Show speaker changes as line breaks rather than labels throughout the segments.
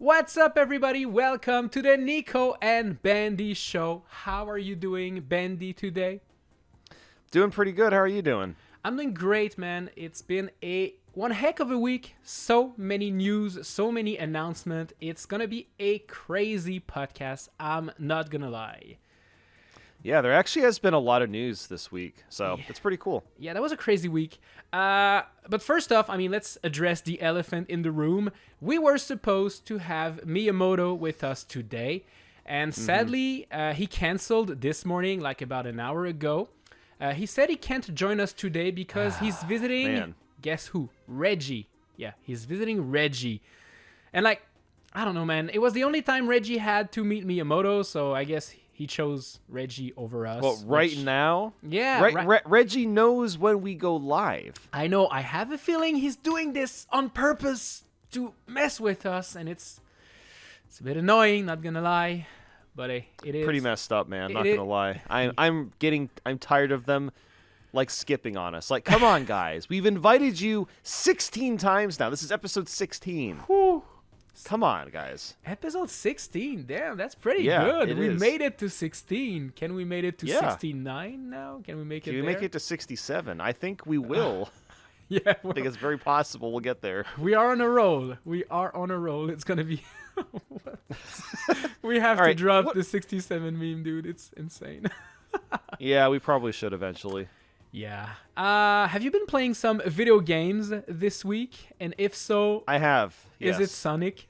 What's up, everybody? Welcome to the Nico and Bandy show. How are you doing, Bandy, today?
Doing pretty good. How are you doing?
I'm doing great, man. It's been one heck of a week. So many news, so many announcements. It's gonna be a crazy podcast. I'm not gonna lie.
Yeah, there actually has been a lot of news this week, so it's pretty cool.
Yeah, that was a crazy week. But first off, let's address the elephant in the room. We were supposed to have Miyamoto with us today, and sadly, he canceled this morning, like about an hour ago. He said he can't join us today because he's visiting,
Man.
guess who? Reggie. Yeah, he's visiting Reggie. And I don't know, man. It was the only time Reggie had to meet Miyamoto, so I guess he chose Reggie over us.
Well, right now?
Yeah.
Reggie knows when we go live.
I know. I have a feeling he's doing this on purpose to mess with us, and it's a bit annoying, not gonna lie. But it is
Pretty messed up, man. Not gonna lie. I'm tired of them skipping on us. Like, come on, guys. We've invited you 16 times now. This is episode 16.
Whew.
Come on, guys.
Episode 16. Damn, that's pretty
Yeah,
good.
it
We
is.
made it to 16. Can we make it to
Yeah.
69 now? Can we make it
Can we
there?
make it to 67? I think we will.
Yeah,
I
well,
think it's very possible we'll get there.
we are on a roll. We are on a roll. It's gonna be... We have
All
to
right,
drop the 67 meme, dude. It's insane.
Yeah, we probably should eventually.
Yeah. Have you been playing some video games this week? And if so,
I have.
is it
Yes.
Sonic?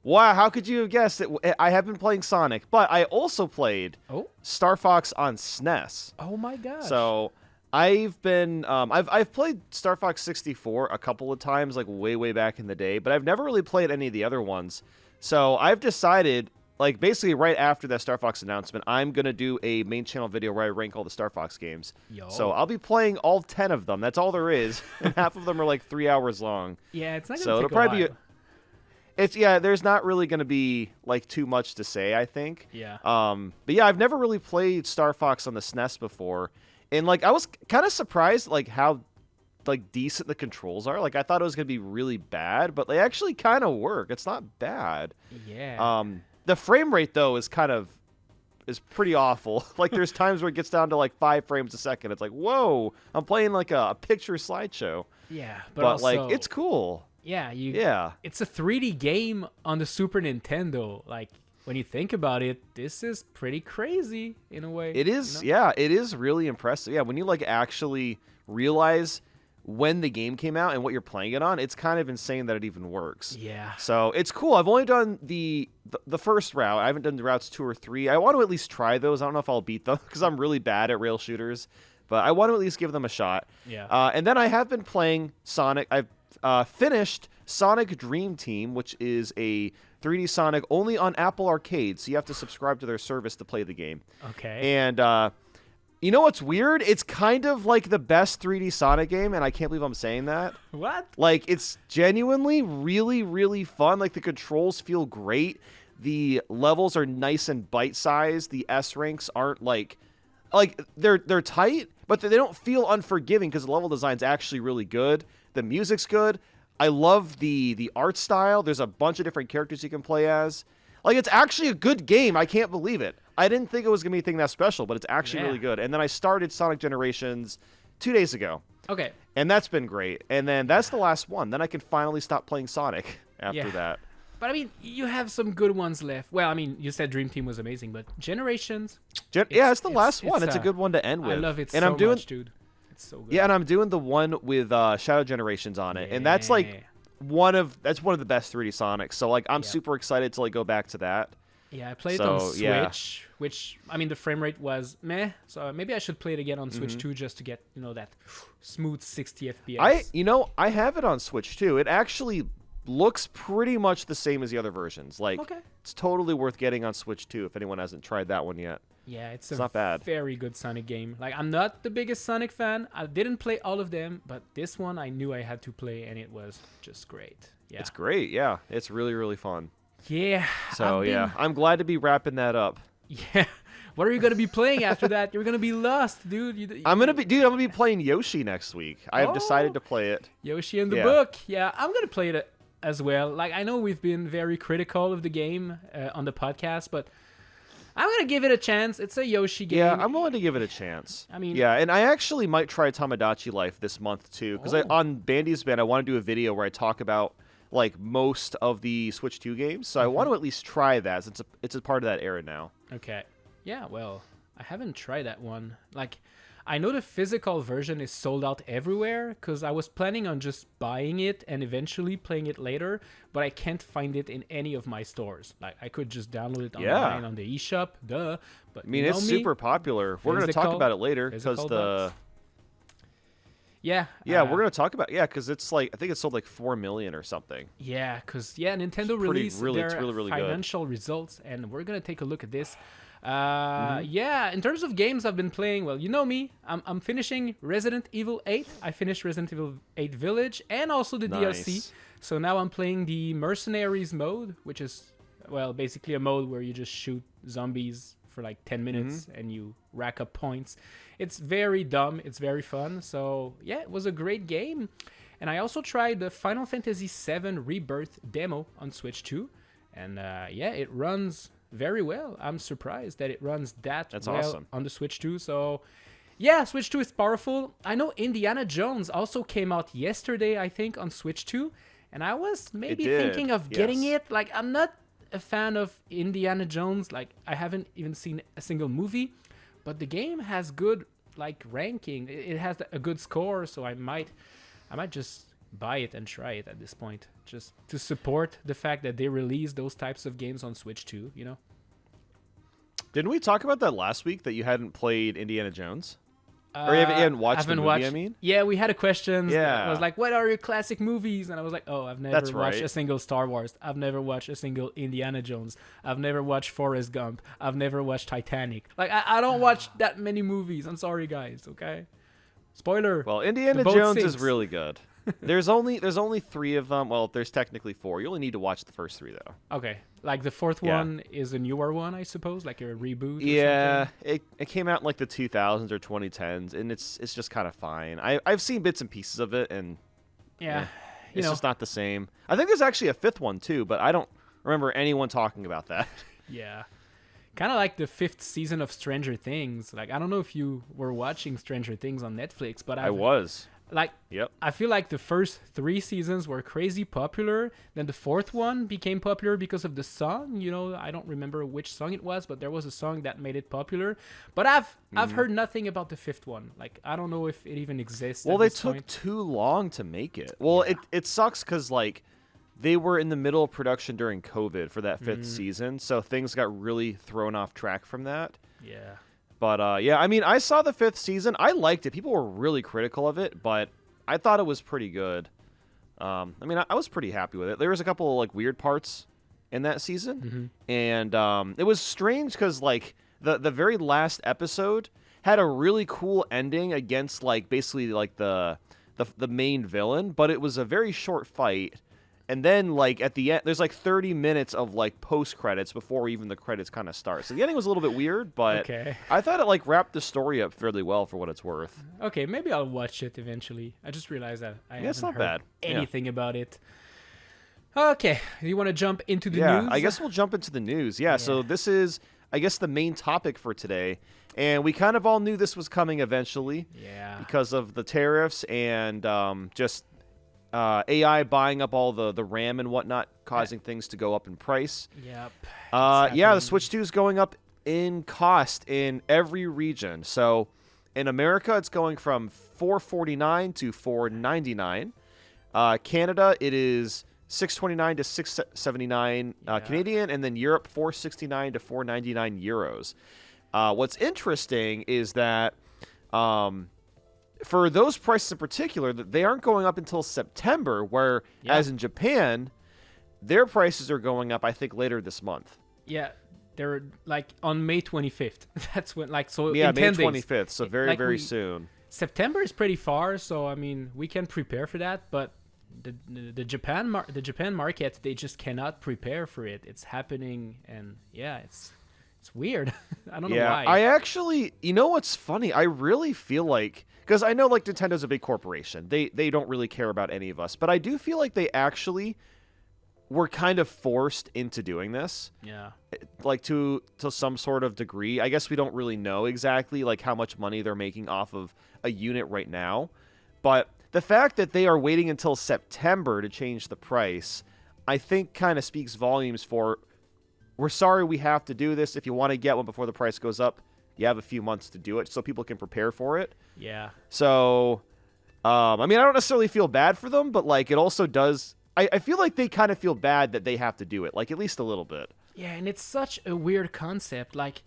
Wow, how could you have guessed it? I have been playing Sonic, but I also played
Oh,
Star Fox on SNES.
oh my gosh.
So I've been I've played Star Fox 64 a couple of times, like way back in the day, but I've never really played any of the other ones. So I've decided, like basically right after that Star Fox announcement, I'm gonna do a main channel video where I rank all the Star Fox games.
Yo.
So I'll be playing all 10 of them. That's all there is, and half of them are like 3 hours long.
Yeah, it's not
So
gonna
it'll
take
probably
a
be
while.
there's not really going to be like too much to say, I think.
Yeah.
But yeah, I've never really played Star Fox on the SNES before, and like I was kind of surprised like how like decent the controls are. Like I thought it was going to be really bad, but they actually kind of work. It's not bad.
Yeah.
The frame rate though is pretty awful. Like there's times where it gets down to like 5 frames a second. It's like, whoa, I'm playing like a picture slideshow.
Yeah,
But
also,
like it's cool.
yeah,
Yeah.
it's a 3D game on the Super Nintendo. Like when you think about it, this is pretty crazy in a way.
It is,
you know?
yeah, it is really impressive. Yeah, when you like actually realize when the game came out and what you're playing it on, it's kind of insane that it even works.
Yeah.
So it's cool. I've only done the first route. I haven't done the routes 2 or 3. I want to at least try those. I don't know if I'll beat them because I'm really bad at rail shooters, but I want to at least give them a shot.
Yeah.
And then I have been playing Sonic. I've finished Sonic Dream Team, which is a 3D Sonic only on Apple Arcade, so you have to subscribe to their service to play the game.
Okay.
And you know what's weird? It's kind of like the best 3D Sonic game, and I can't believe I'm saying that.
What?
Like, it's genuinely really fun. Like, the controls feel great. The levels are nice and bite-sized. The S ranks aren't like they're tight, but they don't feel unforgiving because the level design's actually really good. The music's good. I love the art style. There's a bunch of different characters you can play as. Like, it's actually a good game. I can't believe it. I didn't think it was going to be anything that special, but it's actually really good. And then I started Sonic Generations 2 days ago.
Okay.
And that's been great. And then that's the last one. Then I can finally stop playing Sonic after
Yeah.
that.
But you have some good ones left. Well, you said Dream Team was amazing, but Generations.
Yeah, it's the last one.
it's
It's a good one to end with.
I love it
and
so
I'm doing,
much, dude. It's so good.
Yeah, and I'm doing the one with Shadow Generations on it. And that's like
Yeah.
one of the best 3D Sonics. So like I'm
Yeah.
super excited to like go back to that.
Yeah, I played it on
So,
Switch,
yeah.
which the frame rate was meh. So maybe I should play it again on Switch too, just to get that smooth 60 FPS.
I have it on Switch too. It actually looks pretty much the same as the other versions. Like
Okay.
it's totally worth getting on Switch too if anyone hasn't tried that one yet.
Yeah, it's
It's
a
not bad.
very good Sonic game. Like I'm not the biggest Sonic fan. I didn't play all of them, but this one I knew I had to play, and it was just great. Yeah.
It's great. Yeah, it's really fun.
Yeah.
So
I've
yeah,
been-
I'm glad to be wrapping that up.
Yeah. What are you gonna be playing after that? You're gonna be lost, dude.
I'm gonna be playing Yoshi next week. I have decided to play it.
Yoshi in the
Yeah.
book. Yeah, I'm gonna play it as well. Like, I know we've been very critical of the game on the podcast, but I'm gonna give it a chance. It's a Yoshi game.
Yeah, I'm willing to give it a chance.
I mean,
yeah, and I actually might try Tamagotchi Life this month too, because on Bandy's Band I want to do a video where I talk about like most of the Switch 2 games. So I want to at least try that since it's a part of that era now.
Okay. Yeah. Well, I haven't tried that one. Like, I know the physical version is sold out everywhere because I was planning on just buying it and eventually playing it later, but I can't find it in any of my stores. Like, I could just download it online on the eShop, duh. But
I mean, it's super popular. We're going to talk about it later because the...
Yeah.
Yeah, we're going to talk about... Yeah, because it's like... I think it sold like 4 million or something.
Yeah, because, Nintendo released their
really
financial results, and we're going to take a look at this. Yeah, in terms of games I've been playing, well, you know me, I'm finishing Resident Evil 8. I finished Resident Evil 8 Village and also the DLC. So now I'm playing the Mercenaries mode, which is, well, basically a mode where you just shoot zombies for like 10 minutes and you rack up points. It's very dumb. It's very fun. So yeah, it was a great game. And I also tried the Final Fantasy VII Rebirth demo on Switch 2. And yeah, it runs very well. I'm surprised that it runs That's well
awesome.
On the Switch 2. So yeah, Switch 2 is powerful. I know Indiana Jones also came out yesterday, I think, on Switch 2. And I was maybe thinking of getting it. Like, I'm not a fan of Indiana Jones. Like, I haven't even seen a single movie. But the game has good, like, ranking. It has a good score. So I might just buy it and try it at this point, just to support the fact that they release those types of games on Switch 2, you know?
Didn't we talk about that last week, that you hadn't played Indiana Jones? Or you haven't watched the movie, I mean?
Yeah, we had a question. Yeah. It was like, what are your classic movies? And I was like, oh, I've never watched a single Star Wars. I've never watched a single Indiana Jones. I've never watched Forrest Gump. I've never watched Titanic. Like, I don't watch that many movies. I'm sorry, guys, okay? Spoiler.
Well, Indiana Jones is really good. There's only 3 of them. Well, there's technically 4. You only need to watch the first 3 though.
Okay, like the 4th one is a newer one, I suppose, like a reboot.
Yeah,
or something?
it came out in like the 2000s or 2010s, and it's just kind of fine. I've seen bits and pieces of it, and it's just not the same. I think there's actually a 5th one too, but I don't remember anyone talking about that.
Yeah. Kind of like the 5th season of Stranger Things. Like, I don't know if you were watching Stranger Things on Netflix, but
I was.
Like,
yep.
I feel like the first 3 seasons were crazy popular. Then the 4th one became popular because of the song. You know, I don't remember which song it was, but there was a song that made it popular. But I've heard nothing about the 5th one. Like, I don't know if it even exists.
Well, they took too long to make it. Well, it sucks because, like, they were in the middle of production during COVID for that 5th season, so things got really thrown off track from that.
Yeah.
But, yeah, I mean, I saw the 5th season. I liked it. People were really critical of it, but I thought it was pretty good. I mean, I was pretty happy with it. There was a couple of, like, weird parts in that season, and it was strange because, like, the very last episode had a really cool ending against, like, basically, like, the main villain, but it was a very short fight. And then, like, at the end, there's, like, 30 minutes of, like, post-credits before even the credits kind of start. So the ending was a little bit weird, but I thought it, like, wrapped the story up fairly well for what it's worth.
Okay, maybe I'll watch it eventually. I just realized that I haven't heard anything about it. Okay, you want to jump into the news?
Yeah, I guess we'll jump into the news. Yeah, so this is, I guess, the main topic for today. And we kind of all knew this was coming eventually.
Yeah. Because
of the tariffs and just... AI buying up all the RAM and whatnot, causing things to go up in price.
Yep.
Yeah, the Switch 2 is going up in cost in every region. So in America, it's going from $449 to $499. Canada, it is $629 to $679 Canadian, and then Europe, $469 to $499 euros. What's interesting is that for those prices in particular, they aren't going up until September, whereas in Japan, their prices are going up, I think, later this month.
Yeah, they're like on May 25th. That's when, like, so
yeah,
in
May
10
25th,
days.
so very, like very soon.
September is pretty far, so I mean, we can prepare for that, but the Japan market, they just cannot prepare for it. It's happening, and yeah, it's weird. I don't know why.
I actually, you know what's funny? I really feel like, because I know, like, Nintendo's a big corporation. They don't really care about any of us. But I do feel like they actually we're kind of forced into doing this.
Yeah.
Like to some sort of degree. I guess we don't really know exactly like how much money they're making off of a unit right now. But the fact that they are waiting until September to change the price, I think kind of speaks volumes for, we're sorry we have to do this. If you want to get one before the price goes up, you have a few months to do it so people can prepare for it.
Yeah.
So, I mean, I don't necessarily feel bad for them, but like it also does. I feel like they kind of feel bad that they have to do it, like at least a little bit.
Yeah, and it's such a weird concept. Like,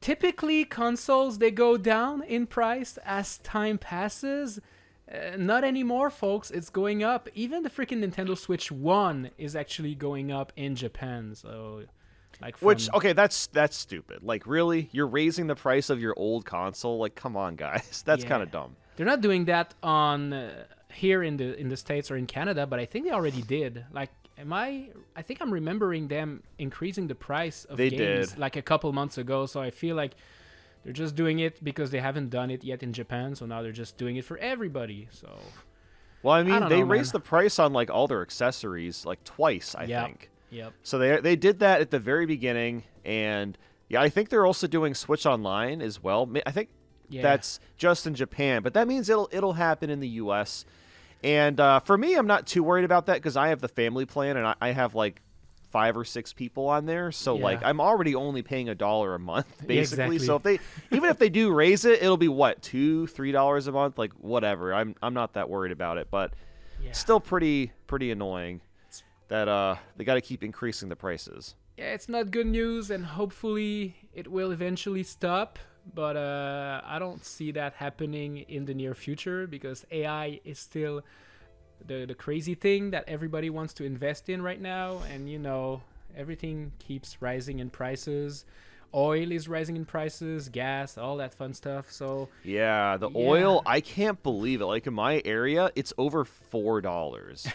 typically consoles, they go down in price as time passes. Not anymore, folks. It's going up. Even the freaking Nintendo Switch 1 is actually going up in Japan. So, like,
Okay, that's stupid. Like, really? You're raising the price of your old console? Like, come on, guys. That's kind of dumb.
They're not doing that on here in the States or in Canada, but I think they already did. Like, I think I'm remembering them increasing the price of games like a couple months ago. So I feel like they're just doing it because they haven't done it yet in Japan. So now they're just doing it for everybody. So,
well, I mean, they raised
man.
the price on like all their accessories like twice, I think.
Yep.
So they did that at the very beginning, and yeah, I think they're also doing Switch Online as well. I think that's just in Japan, but that means it'll happen in the U.S. And for me, I'm not too worried about that because I have the family plan, and I have like 5 or 6 people on there, so like I'm already only paying $1 a month basically. So if they do raise it, it'll be what, $2-3 a month, like whatever. I'm not that worried about it, but still pretty annoying that they got to keep increasing the prices.
Yeah, it's not good news, and hopefully it will eventually stop. But I don't see that happening in the near future because AI is still the crazy thing that everybody wants to invest in right now. And, you know, everything keeps rising in prices. Oil is rising in prices, gas, all that fun stuff. So
yeah, the oil, I can't believe it. Like in my area, it's over $4.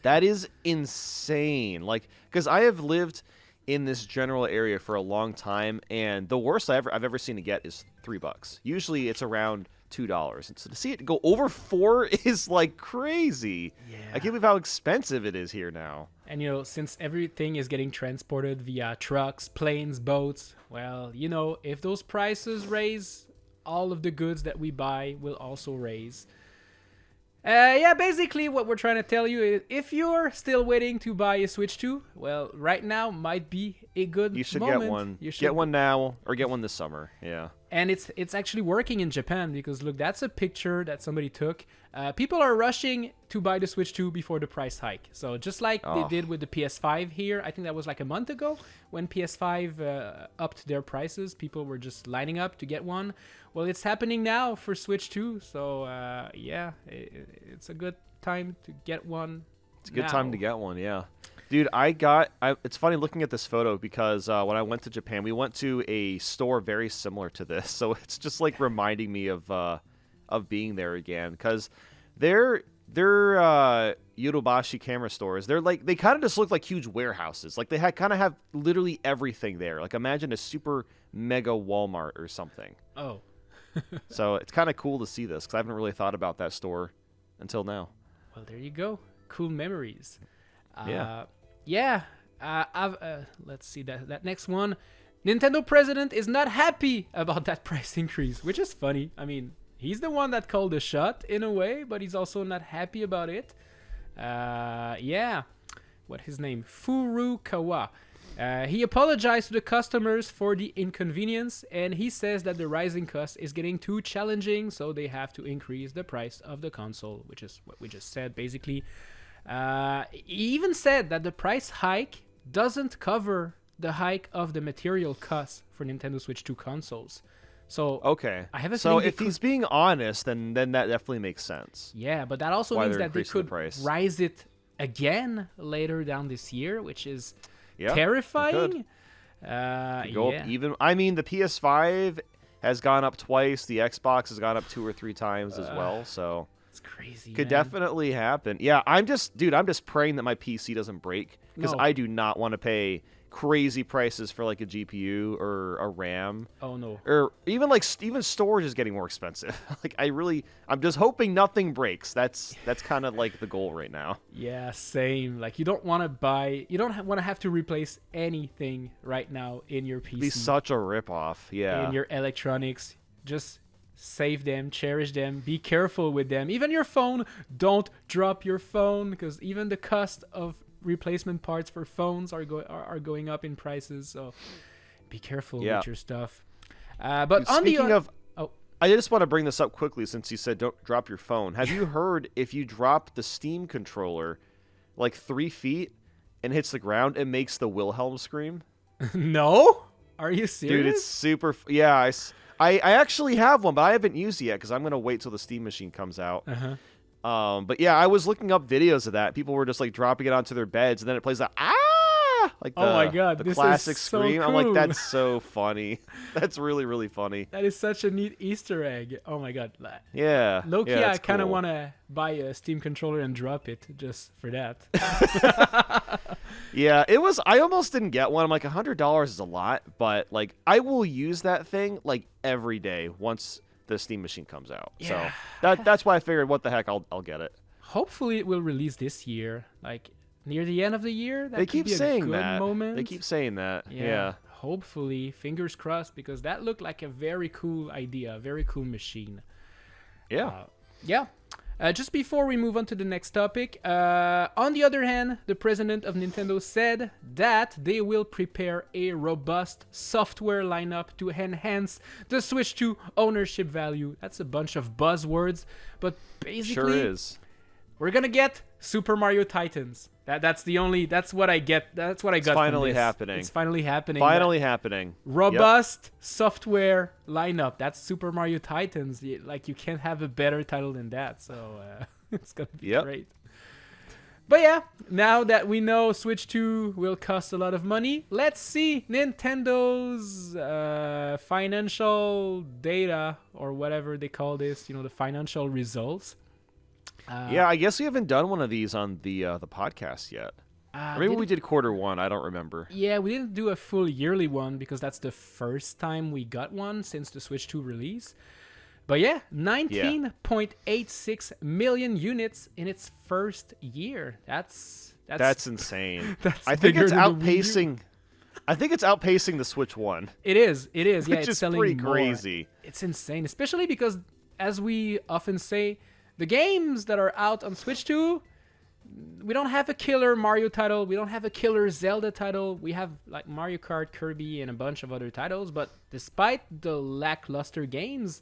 That is insane. Like, because I have lived in this general area for a long time, and the worst I've ever seen it get is $3. Usually it's around $2, and so to see it go over $4 is like crazy.
Yeah.
I can't believe how expensive it is here now.
And, you know, since everything is getting transported via trucks, planes, boats, well, you know, if those prices raise, all of the goods that we buy will also raise. Yeah, basically what we're trying to tell you is if you're still waiting to buy a Switch 2, well, right now might be a good moment.
You should get one. Get one now or get one this summer. Yeah.
And it's actually working in Japan because, look, that's a picture that somebody took. People are rushing to buy the Switch 2 before the price hike. So just like they did with the PS5 here, I think that was like a month ago when PS5 upped their prices. People were just lining up to get one. Well, it's happening now for Switch 2. So, yeah, it's a good time to get one.
It's a good time to get one, yeah. Dude, it's funny looking at this photo because when I went to Japan, we went to a store very similar to this. So it's just like reminding me of being there again because they're Yodobashi camera stores. They kind of just look like huge warehouses. Like they kind of have literally everything there. Like imagine a super mega Walmart or something.
Oh.
So it's kind of cool to see this because I haven't really thought about that store until now.
Well, there you go. Cool memories.
Yeah.
Let's see that next one. Nintendo president is not happy about that price increase, which is funny. I mean, he's the one that called the shot in a way, but he's also not happy about it. What his name? Furukawa. He apologized to the customers for the inconvenience, and he says that the rising cost is getting too challenging, so they have to increase the price of the console, which is what we just said, basically. He even said that the price hike doesn't cover the hike of the material costs for Nintendo Switch 2 consoles. So
okay,
I have a
feeling if he's being honest, then that definitely makes sense.
Yeah, but that also means that they could rise it again later down this year, which is terrifying.
Even I mean, the PS5 has gone up twice. The Xbox has gone up 2 or 3 times as well. So
It's crazy.
Could
man.
definitely happen. Yeah, I'm just praying that my PC doesn't break because
No.
I do not want to pay crazy prices for like a GPU or a RAM.
Oh no.
Or even like even storage is getting more expensive. Like I'm just hoping nothing breaks. That's kind of like the goal right now.
Yeah, same. Like you don't want to have to replace anything right now in your PC.
It'd be such a ripoff. Yeah.
In your electronics. Just save them, cherish them, be careful with them. Even your phone, don't drop your phone because even the cost of replacement parts for phones are going up in prices. So be careful with your stuff. But on
speaking of,
oh,
I just want to bring this up quickly since you said don't drop your phone. Have you heard if you drop the Steam controller like 3 feet and hits the ground, it makes the Wilhelm scream?
no, are you serious?
Dude, it's super. Yeah, I actually have one, but I haven't used it yet because I'm gonna wait till the Steam machine comes out. But yeah, I was looking up videos of that. People were just like dropping it onto their beds, and then it plays that like
oh my god,
the
this
classic
is so
scream.
cool.
I'm like, that's so funny. That's really really funny.
That is such a neat Easter egg. Oh my god.
Yeah.
Low-key,
yeah,
I kind of
cool.
want to buy a Steam controller and drop it just for that.
Yeah, it was. I almost didn't get one. I'm like, $100 is a lot, but like, I will use that thing like every day once the Steam machine comes out.
Yeah.
So that's why I figured, what the heck, I'll get it.
Hopefully, it will release this year, like near the end of the year. That
They
could
keep
be a
saying
good
that.
moment.
They keep saying that. Yeah.
Hopefully, fingers crossed, because that looked like a very cool idea, a very cool machine.
Yeah.
Yeah. Just before we move on to the next topic, on the other hand, the president of Nintendo said that they will prepare a robust software lineup to enhance the Switch 2 ownership value. That's a bunch of buzzwords, but basically,
Sure is.
we're gonna get Super Mario Titans. That's what I get. That's what I got.
Finally
from this.
happening.
It's finally happening.
Finally happening.
Robust software lineup. That's Super Mario Titans. Like, you can't have a better title than that. So it's gonna be great. But yeah, now that we know Switch 2 will cost a lot of money, let's see Nintendo's financial data, or whatever they call this. The financial results.
Yeah, I guess we haven't done one of these on the podcast yet. Or maybe we did quarter 1. I don't remember.
Yeah, we didn't do a full yearly one because that's the first time we got one since the Switch 2 release. But yeah, 19.86 million units in its first year. That's
insane.
That's
I think
bigger
it's
than the Wii U.
outpacing. I think it's outpacing the Switch 1.
It is. Yeah,
Which
it's
is
selling
pretty
more.
crazy.
It's insane, especially because, as we often say, the games that are out on Switch 2, we don't have a killer Mario title. We don't have a killer Zelda title. We have like Mario Kart, Kirby, and a bunch of other titles. But despite the lackluster games,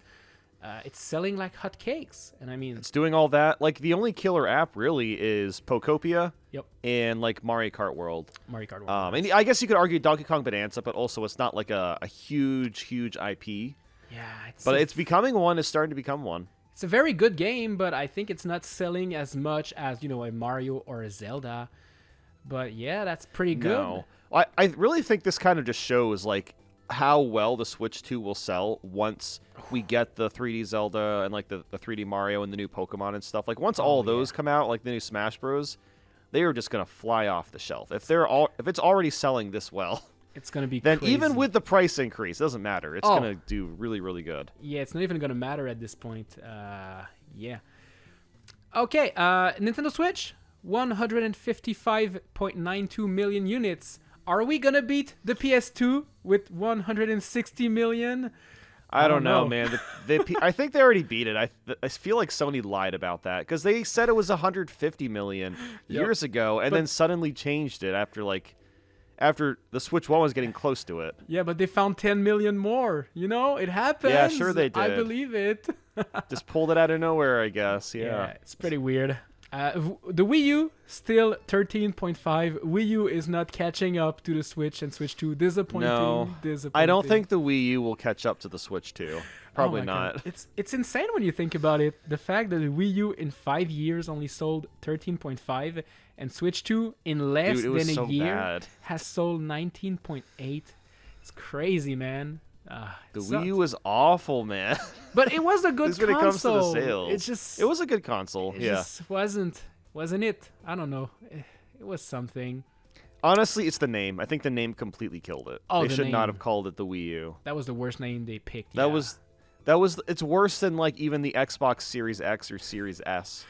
it's selling like hotcakes. And I mean,
It's doing all that. Like, the only killer app really is Pokopia.
Yep.
And like Mario Kart World.
Mario Kart World.
And I guess you could argue Donkey Kong Bonanza, but also it's not like a huge IP.
Yeah,
But it's becoming one. It's starting to become one.
It's a very good game, but I think it's not selling as much as, a Mario or a Zelda. But yeah, that's pretty good.
No. I really think this kind of just shows like how well the Switch 2 will sell once we get the 3D Zelda and like the 3D Mario and the new Pokemon and stuff. Like, once all those come out, like the new Smash Bros, they are just gonna fly off the shelf. If it's already selling this well,
it's gonna be
then
crazy.
even with the price increase, it doesn't matter. It's gonna do really really good.
Yeah, it's not even gonna matter at this point. Yeah. Okay, Nintendo Switch, 155.92 million units. Are we gonna beat the PS2 with 160 million?
I don't know, man. I think they already beat it. I feel like Sony lied about that because they said it was 150 million years ago, and then suddenly changed it after the Switch 1 was getting close to it.
Yeah, but they found 10 million more. It happens.
Yeah, sure they did.
I believe it.
Just pulled it out of nowhere, I guess. Yeah.
It's pretty weird. The Wii U, still 13.5. Wii U is not catching up to the Switch and Switch 2. Disappointing.
No,
disappointing.
I don't think the Wii U will catch up to the Switch 2. Probably
Oh my
not.
God. It's insane when you think about it. The fact that the Wii U in 5 years only sold 13.5 and Switch 2 in less
Dude, it was
than a
so
year
bad.
has sold 19.8. It's crazy, man.
The
It
Wii U
sucked.
was awful, man.
But it was a good
At least when it comes to the
console.
sales.
It just
It was a good console.
it
Yeah.
just wasn't it? I don't know. It was something.
Honestly, it's the name. I think the name completely killed it.
Oh,
They
the
should not
name.
have called it the Wii U.
That was the worst name they picked.
That
yeah.
was it's worse than like even the Xbox Series X or Series S.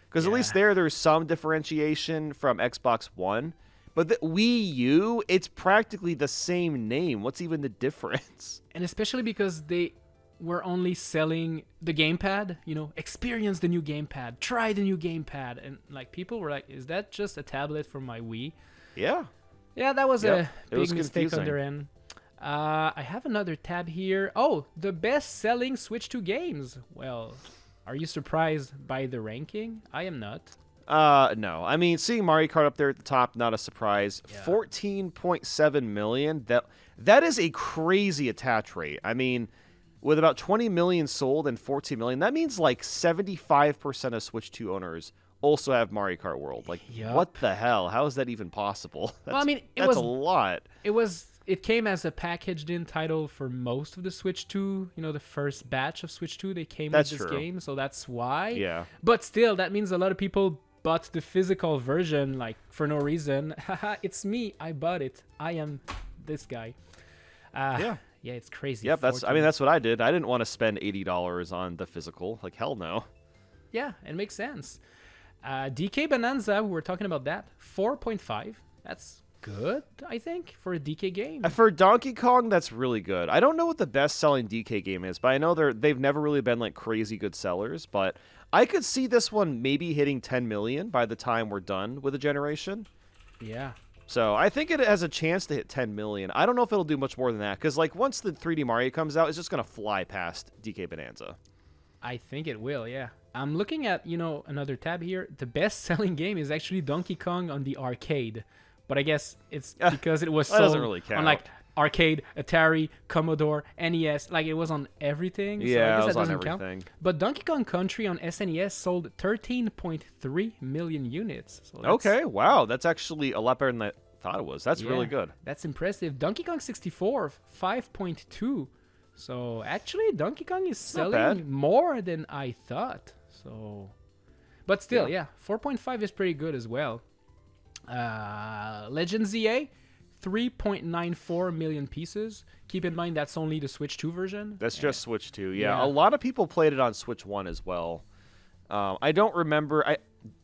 Because at least
Yeah.
there's some differentiation from Xbox One. But the Wii U, it's practically the same name. What's even the difference?
And especially because they were only selling the gamepad, experience the new gamepad, try the new gamepad, and like people were like, "Is that just a tablet for my Wii?"
Yeah.
Yeah, that was
Yep,
a
it was
big mistake on
confusing.
their end. I have another tab here. Oh, the best-selling Switch 2 games. Well, are you surprised by the ranking? I am not.
No. I mean, seeing Mario Kart up there at the top, not a surprise.
Yeah.
14.7 million. That is a crazy attach rate. I mean, with about 20 million sold and 14 million, that means like 75% of Switch 2 owners also have Mario Kart World. Like,
Yup.
what the hell? How is that even possible?
Well, I mean, it
that's
was
a lot.
it came as a packaged-in title for most of the Switch 2. The first batch of Switch 2, they came
That's
with this
true.
game, so that's why.
Yeah.
But still, that means a lot of people bought the physical version, like, for no reason. Haha, it's me. I bought it. I am this guy.
Yeah.
Yeah, it's crazy.
Yep, that's
14.
what I did. I didn't want to spend $80 on the physical. Like, hell no.
Yeah, it makes sense. DK Bonanza, we were talking about that. 4.5. That's good, I think, for a DK game.
For Donkey Kong, that's really good. I don't know what the best-selling DK game is, but I know they've never really been like crazy good sellers. But I could see this one maybe hitting 10 million by the time we're done with the generation.
Yeah.
So I think it has a chance to hit 10 million. I don't know if it'll do much more than that, because like once the 3D Mario comes out, it's just gonna fly past DK Bonanza.
I think it will, yeah. I'm looking at, another tab here. The best-selling game is actually Donkey Kong on the arcade. But I guess it's because it was
that doesn't
sold
really count.
on like arcade, Atari, Commodore, NES. Like it was on everything. So
Yeah,
I guess
it was
that
on
doesn't count.
everything.
But Donkey Kong Country on SNES sold 13.3 million units. So
Okay, wow, that's actually a lot better than I thought it was. That's really
yeah,
good.
That's impressive. Donkey Kong 64, 5.2. So actually, Donkey Kong is
Not bad.
selling more than I thought. So, but still, yeah, 4.5 is pretty good as well. Legend ZA, 3.94 million pieces. Keep in mind that's only the Switch 2 version.
That's just Switch 2. Yeah,
Yeah.
a lot of people played it on Switch 1 as well. I don't remember.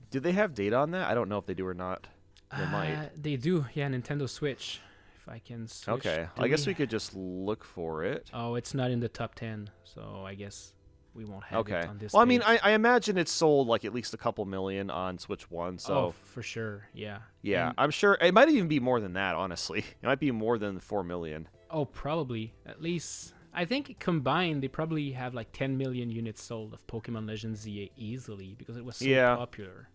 Did they have data on that? I don't know if they do or not. They might.
They do, yeah. Nintendo Switch. If I can switch.
Okay,
Do
I guess we could just look for it.
Oh, it's not in the top 10, so I guess we won't have
Okay.
it on this.
Well, I mean,
page.
I imagine it's sold like at least a couple million on Switch 1. So
Oh, for sure, yeah.
yeah,
And-
I'm sure it might even be more than that. Honestly, it might be more than 4 million.
Oh, probably. At least, I think combined, they probably have like 10 million units sold of Pokemon Legends ZA easily because it was so
Yeah.
popular.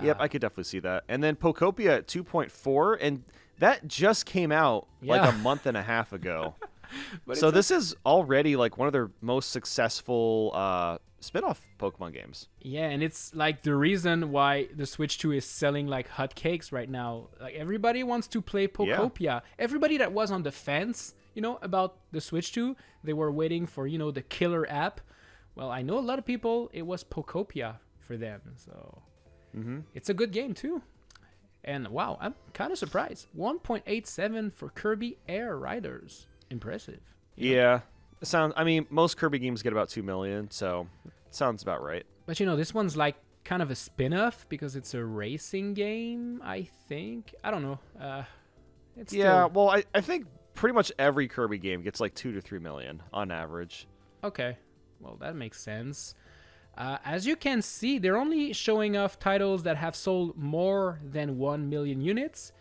Yep, I could definitely see that. And then Pokopia at 2.4, and that just came out like
Yeah.
a month and a half ago.
But
So
it's
this is already like one of their most successful spin-off Pokemon games.
Yeah, and it's like the reason why the Switch 2 is selling like hotcakes right now. Like everybody wants to play Pokopia. Everybody that was on the fence, about the Switch 2, they were waiting for, the killer app. Well, I know a lot of people, it was Pokopia for them. So it's a good game too. And wow, I'm kind of surprised. 1.87 for Kirby Air Riders. Impressive.
Yeah. I mean, most Kirby games get about 2 million, so it sounds about right.
But this one's like kind of a spin-off because it's a racing game, I think. I don't know. It's
Yeah,
still...
well, I think pretty much every Kirby game gets like 2 to 3 million on average.
Okay. Well, that makes sense. As you can see, they're only showing off titles that have sold more than 1 million units.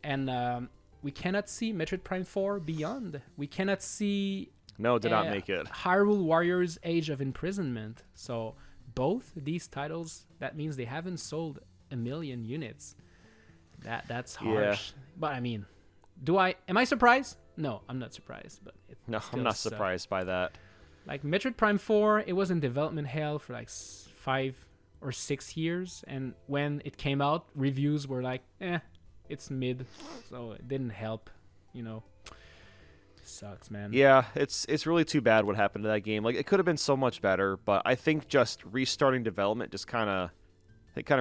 And we cannot see Metroid Prime 4 Beyond. We cannot see...
No, did not make it.
Hyrule Warriors Age of Imprisonment. So both these titles, that means they haven't sold 1 million units. That's harsh. But I mean, am I surprised? No, I'm not surprised. But
No,
still
I'm not
sucks.
surprised by that.
Like Metroid Prime 4, it was in development hell for like 5 or 6 years, and when it came out, reviews were like, it's mid, so it didn't help, Sucks, man.
Yeah, it's really too bad what happened to that game. Like, it could have been so much better, but I think just restarting development just kind of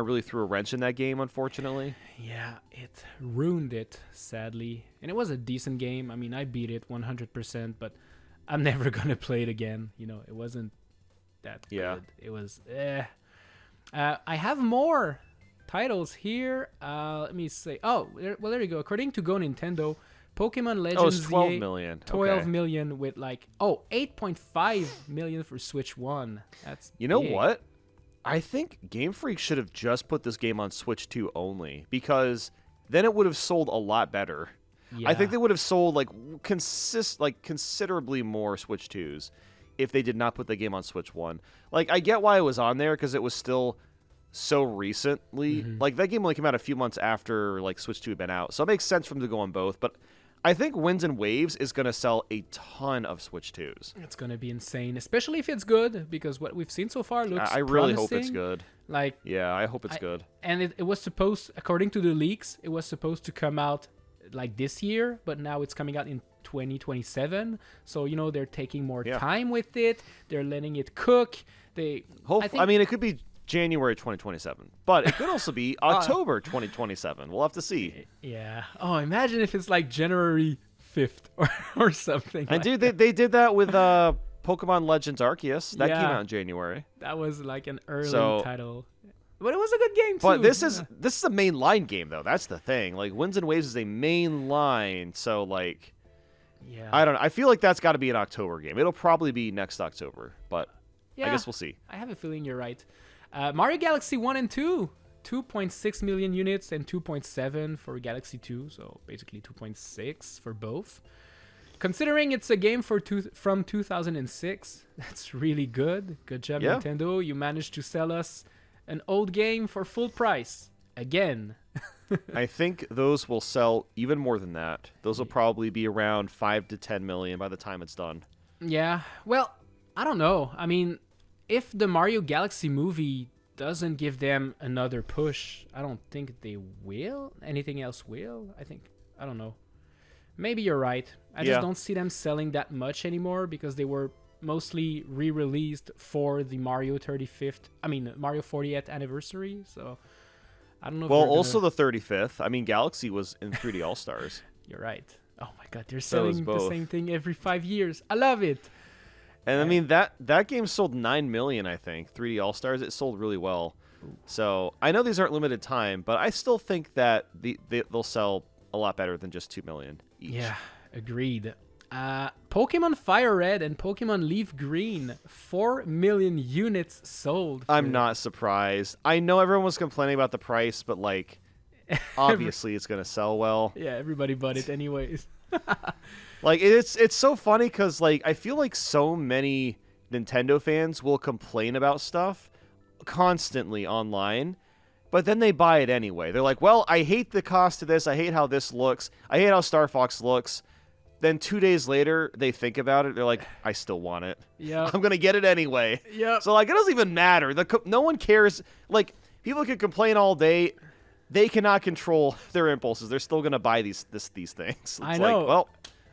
really threw a wrench in that game, unfortunately.
Yeah, it ruined it, sadly. And it was a decent game. I mean, I beat it 100%, but I'm never going to play it again. You know, it wasn't that good. It was, I have more titles here. Let me say. Oh, well, there you go. According to Go Nintendo, Pokemon Legends
it's 12 million.
12
Okay.
million with like, 8.5 million for Switch 1. That's
You know
big.
what? I think Game Freak should have just put this game on Switch 2 only, because then it would have sold a lot better.
Yeah.
I think they would have sold like considerably more Switch 2s if they did not put the game on Switch 1. Like, I get why it was on there because it was still so recently. Like, that game only came out a few months after like Switch 2 had been out. So it makes sense for them to go on both, but I think Winds and Waves is going to sell a ton of Switch 2s.
It's going to be insane, especially if it's good, because what we've seen so far looks
I really hope
promising.
it's good.
Like,
Yeah, I hope it's good.
and it was supposed, according to the leaks, it was supposed to come out like this year, but now it's coming out in 2027. So, you know, they're taking more time with it. They're letting it cook.
I mean, it could be January 2027, but it could also be October 2027. We'll have to see.
Yeah. Oh, imagine if it's like January 5th or something.
And dude, they did that with Pokemon Legends Arceus. That came
Yeah.
out in January.
That was like an early
So-
title. But it was a good game too.
But this is a main line game though. That's the thing. Like, Winds and Waves is a main line, so like,
yeah.
I don't know. I feel like that's got to be an October game. It'll probably be next October, but I guess we'll see.
I have a feeling you're right. Mario Galaxy 1 and 2, 2.6 million units and 2.7 for Galaxy 2, so basically 2.6 for both. Considering it's a game from 2006, that's really good. Good job,
Yeah.
Nintendo. You managed to sell us an old game for full price. Again.
I think those will sell even more than that. Those will probably be around 5 to 10 million by the time it's done.
Yeah, well, I don't know. I mean, if the Mario Galaxy movie doesn't give them another push, I don't think they will. Anything else will? I don't know. Maybe you're right. I just don't see them selling that much anymore because they were mostly re-released for the Mario 40th anniversary. So I don't know.
Well, also the 35th. I mean, Galaxy was in 3D All Stars.
You're right. Oh my God, they're
So is
selling the
both.
same thing every 5 years. I love it.
And I mean, that game sold 9 million, I think. 3D All Stars, it sold really well. So I know these aren't limited time, but I still think that they'll sell a lot better than just 2 million each.
Yeah, agreed. Pokemon Fire Red and Pokemon Leaf Green, 4 million units sold.
I'm not surprised. I know everyone was complaining about the price, but like, obviously it's gonna sell well.
Yeah, everybody bought it anyways.
Like, it's so funny because like I feel like so many Nintendo fans will complain about stuff constantly online, but then they buy it anyway. They're like, well, I hate the cost of this. I hate how this looks. I hate how Star Fox looks. Then 2 days later, they think about it. They're like, I still want it.
Yeah.
I'm going to get it anyway.
Yep.
So, like, it doesn't even matter. No one cares. Like, people can complain all day. They cannot control their impulses. They're still going to buy these things. It's
I know.
like, well,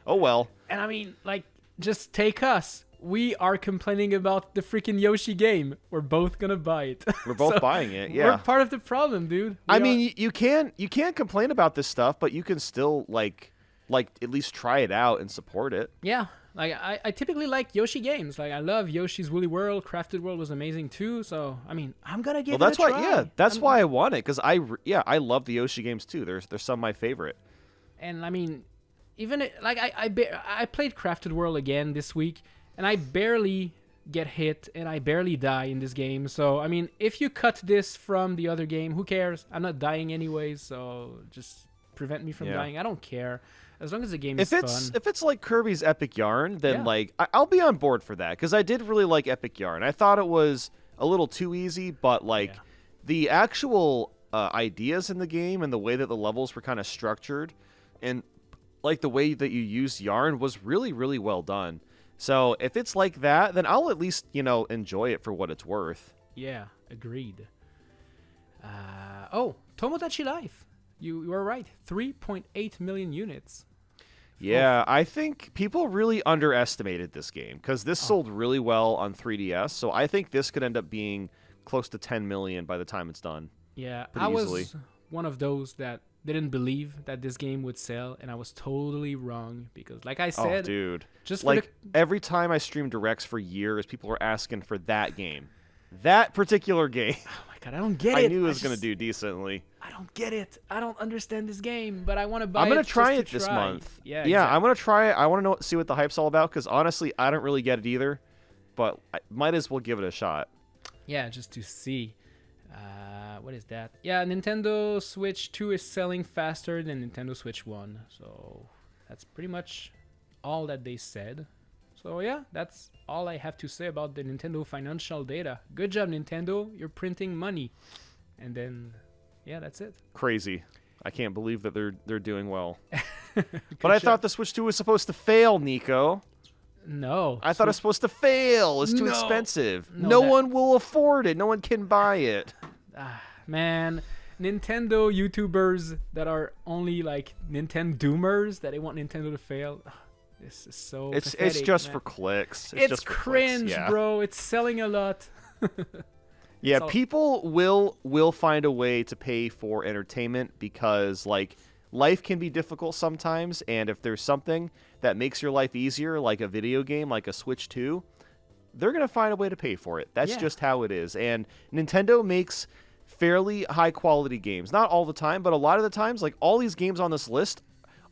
oh well.
And I mean, like, just take us. We are complaining about the freaking Yoshi game. We're both gonna buy it.
We're both
So,
buying it, yeah.
We're part of the problem, dude.
I mean, you can't complain about this stuff, but you can still, like at least try it out and support it.
yeah. Like, I typically like Yoshi games. Like, I love Yoshi's Woolly World. Crafted World was amazing, too. So, I mean, I'm gonna give
Well,
it a try.
that's why I want it, because I love the Yoshi games, too. They're some of my favorite.
And, I mean, I played Crafted World again this week, and I barely get hit, and I barely die in this game. So, I mean, if you cut this from the other game, who cares? I'm not dying anyways, so just prevent me from dying. I don't care. As long as the game is fun.
If it's like Kirby's Epic Yarn, then
Yeah.
like I'll be on board for that, because I did really like Epic Yarn. I thought it was a little too easy, but like the actual ideas in the game and the way that the levels were kind of structured, and like the way that you use Yarn was really, really well done. So if it's like that, then I'll at least enjoy it for what it's worth.
Yeah, agreed. Tomodachi Life. You were right. 3.8 million units.
Yeah, I think people really underestimated this game because this sold really well on 3DS. So I think this could end up being close to 10 million by the time it's done.
Yeah,
Pretty
I was
easily.
one of those that didn't believe that this game would sell, and I was totally wrong because, like I
Oh,
said,
dude.
just for
Like, every time I streamed directs for years, people were asking for that game. That particular game.
oh my god, I don't get
I
it.
knew it was going to do decently.
I don't get it. I don't understand this game, but I want to buy it.
I'm going to try
just
it this
try.
month.
Yeah,
I'm
exactly.
going to try it. I want to see what the hype's all about because, honestly, I don't really get it either. But I might as well give it a shot.
Yeah, just to see. What is that? Yeah, Nintendo Switch 2 is selling faster than Nintendo Switch 1. So that's pretty much all that they said. So yeah, that's all I have to say about the Nintendo financial data. Good job, Nintendo. You're printing money. And then, yeah, that's it.
Crazy. I can't believe that they're doing well.
Good
But I
job.
thought the Switch 2 was supposed to fail, Nico.
No.
I thought it was supposed to fail. It's too
No.
expensive.
No,
No
that-
one will afford it. No one can buy it.
Man, Nintendo YouTubers that are only like Nintendo doomers that they want Nintendo to fail. This is so
It's
pathetic,
just
man.
for clicks.
It's
just for
cringe,
clicks. Yeah.
bro. It's selling a lot.
Yeah,
all-
people will find a way to pay for entertainment because like life can be difficult sometimes, and if there's something that makes your life easier, like a video game, like a Switch 2, they're gonna find a way to pay for it. That's
Yeah.
just how it is. And Nintendo makes fairly high quality games. Not all the time, but a lot of the times, like all these games on this list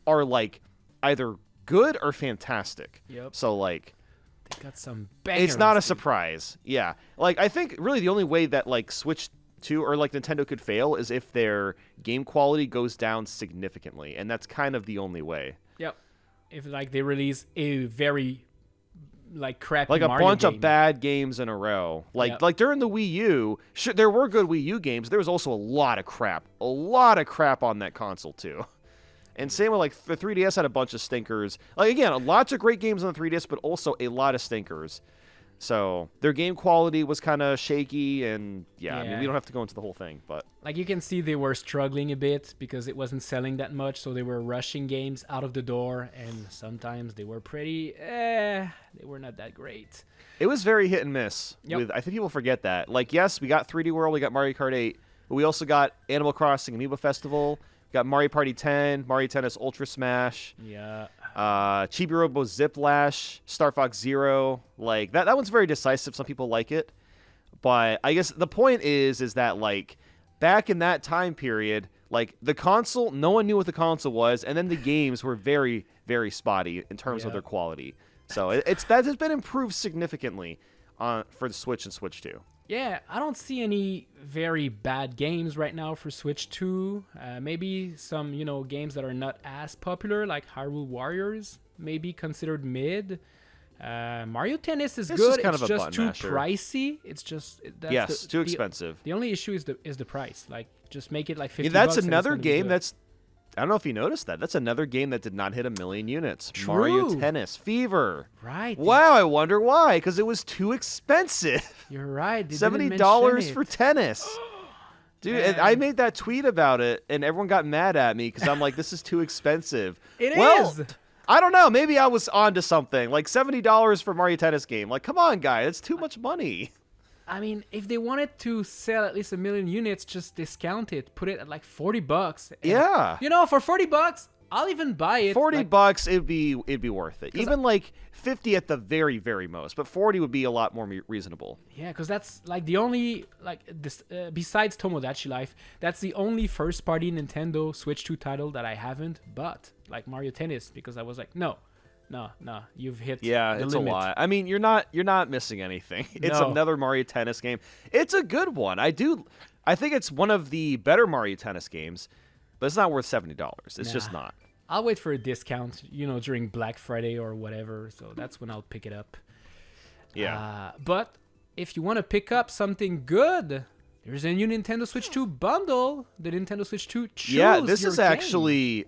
are like either good or fantastic.
Yep.
So like
They got some bangers.
it's not a
dude.
surprise. Yeah. Like I think really the only way that like Switch 2 or like Nintendo could fail is if their game quality goes down significantly, and that's kind of the only way.
Yep. If like they release a very like crappy
Like a
Mario
bunch
game.
of bad games in a row. Like
Yep.
like during the Wii U, there were good Wii U games. There was also a lot of crap on that console too. And same with like the 3DS had a bunch of stinkers. Like again, lots of great games on the 3DS, but also a lot of stinkers. So their game quality was kind of shaky, and yeah, I mean
Yeah.
we don't have to go into the whole thing, but
Like you can see they were struggling a bit because it wasn't selling that much, so they were rushing games out of the door, and sometimes they were pretty they were not that great.
it was very hit and miss.
Yep.
I think people forget that. Like yes, we got 3D World, we got Mario Kart 8, but we also got Animal Crossing Amiibo Festival. We got Mario Party 10, Mario Tennis Ultra Smash.
Yeah.
Chibi Robo Ziplash, Star Fox Zero, like that one's very decisive. Some people like it, but I guess the point is that like back in that time period, like the console, no one knew what the console was, and then the games were very, very spotty in terms of
Yeah.
their quality. So that has been improved significantly for the Switch and Switch 2.
Yeah, I don't see any very bad games right now for Switch 2. Maybe some, games that are not as popular, like Hyrule Warriors, maybe considered mid. Mario Tennis is
It's
good.
just kind
It's
of a
just
button
too
masher.
pricey. It's just that's
Yes, too
the-
expensive.
The only issue is the price. Like, just make it like 50
Yeah, that's
bucks and it's
another
gonna be
game
good.
that's. I don't know if you noticed that. That's another game that did not hit 1 million units. Mario
True.
Tennis Fever.
right.
Wow, I wonder why. Because it was too expensive.
You're right. They didn't
$70
mention
for
it.
tennis. Dude, and I
Man.
made that tweet about it, and everyone got mad at me because I'm like, this is too expensive.
It
well,
is.
I don't know. Maybe I was onto something. Like $70 for Mario Tennis game. Like, come on, guy. That's too much money.
I mean, if they wanted to sell at least 1 million units, just discount it, put it at like $40. And,
Yeah.
for $40, I'll even buy it.
$40
like,
bucks, it'd be worth it. Even like 50 at the very, very most. But 40 would be a lot more reasonable.
Yeah, because that's like the only this besides Tomodachi Life, that's the only first-party Nintendo Switch 2 title that I haven't bought, like Mario Tennis, because I was like, no, you've hit
Yeah,
the
it's
limit.
a lot. I mean, you're not missing anything. It's
No.
another Mario Tennis game. It's a good one. I think it's one of the better Mario Tennis games, but it's not worth $70. It's just
Nah.
not.
I'll wait for a discount, during Black Friday or whatever. So that's when I'll pick it up.
Yeah.
But if you want to pick up something good, there's a new Nintendo Switch 2 bundle. The Nintendo Switch 2 Choose
Yeah, this
Your
is
Game.
actually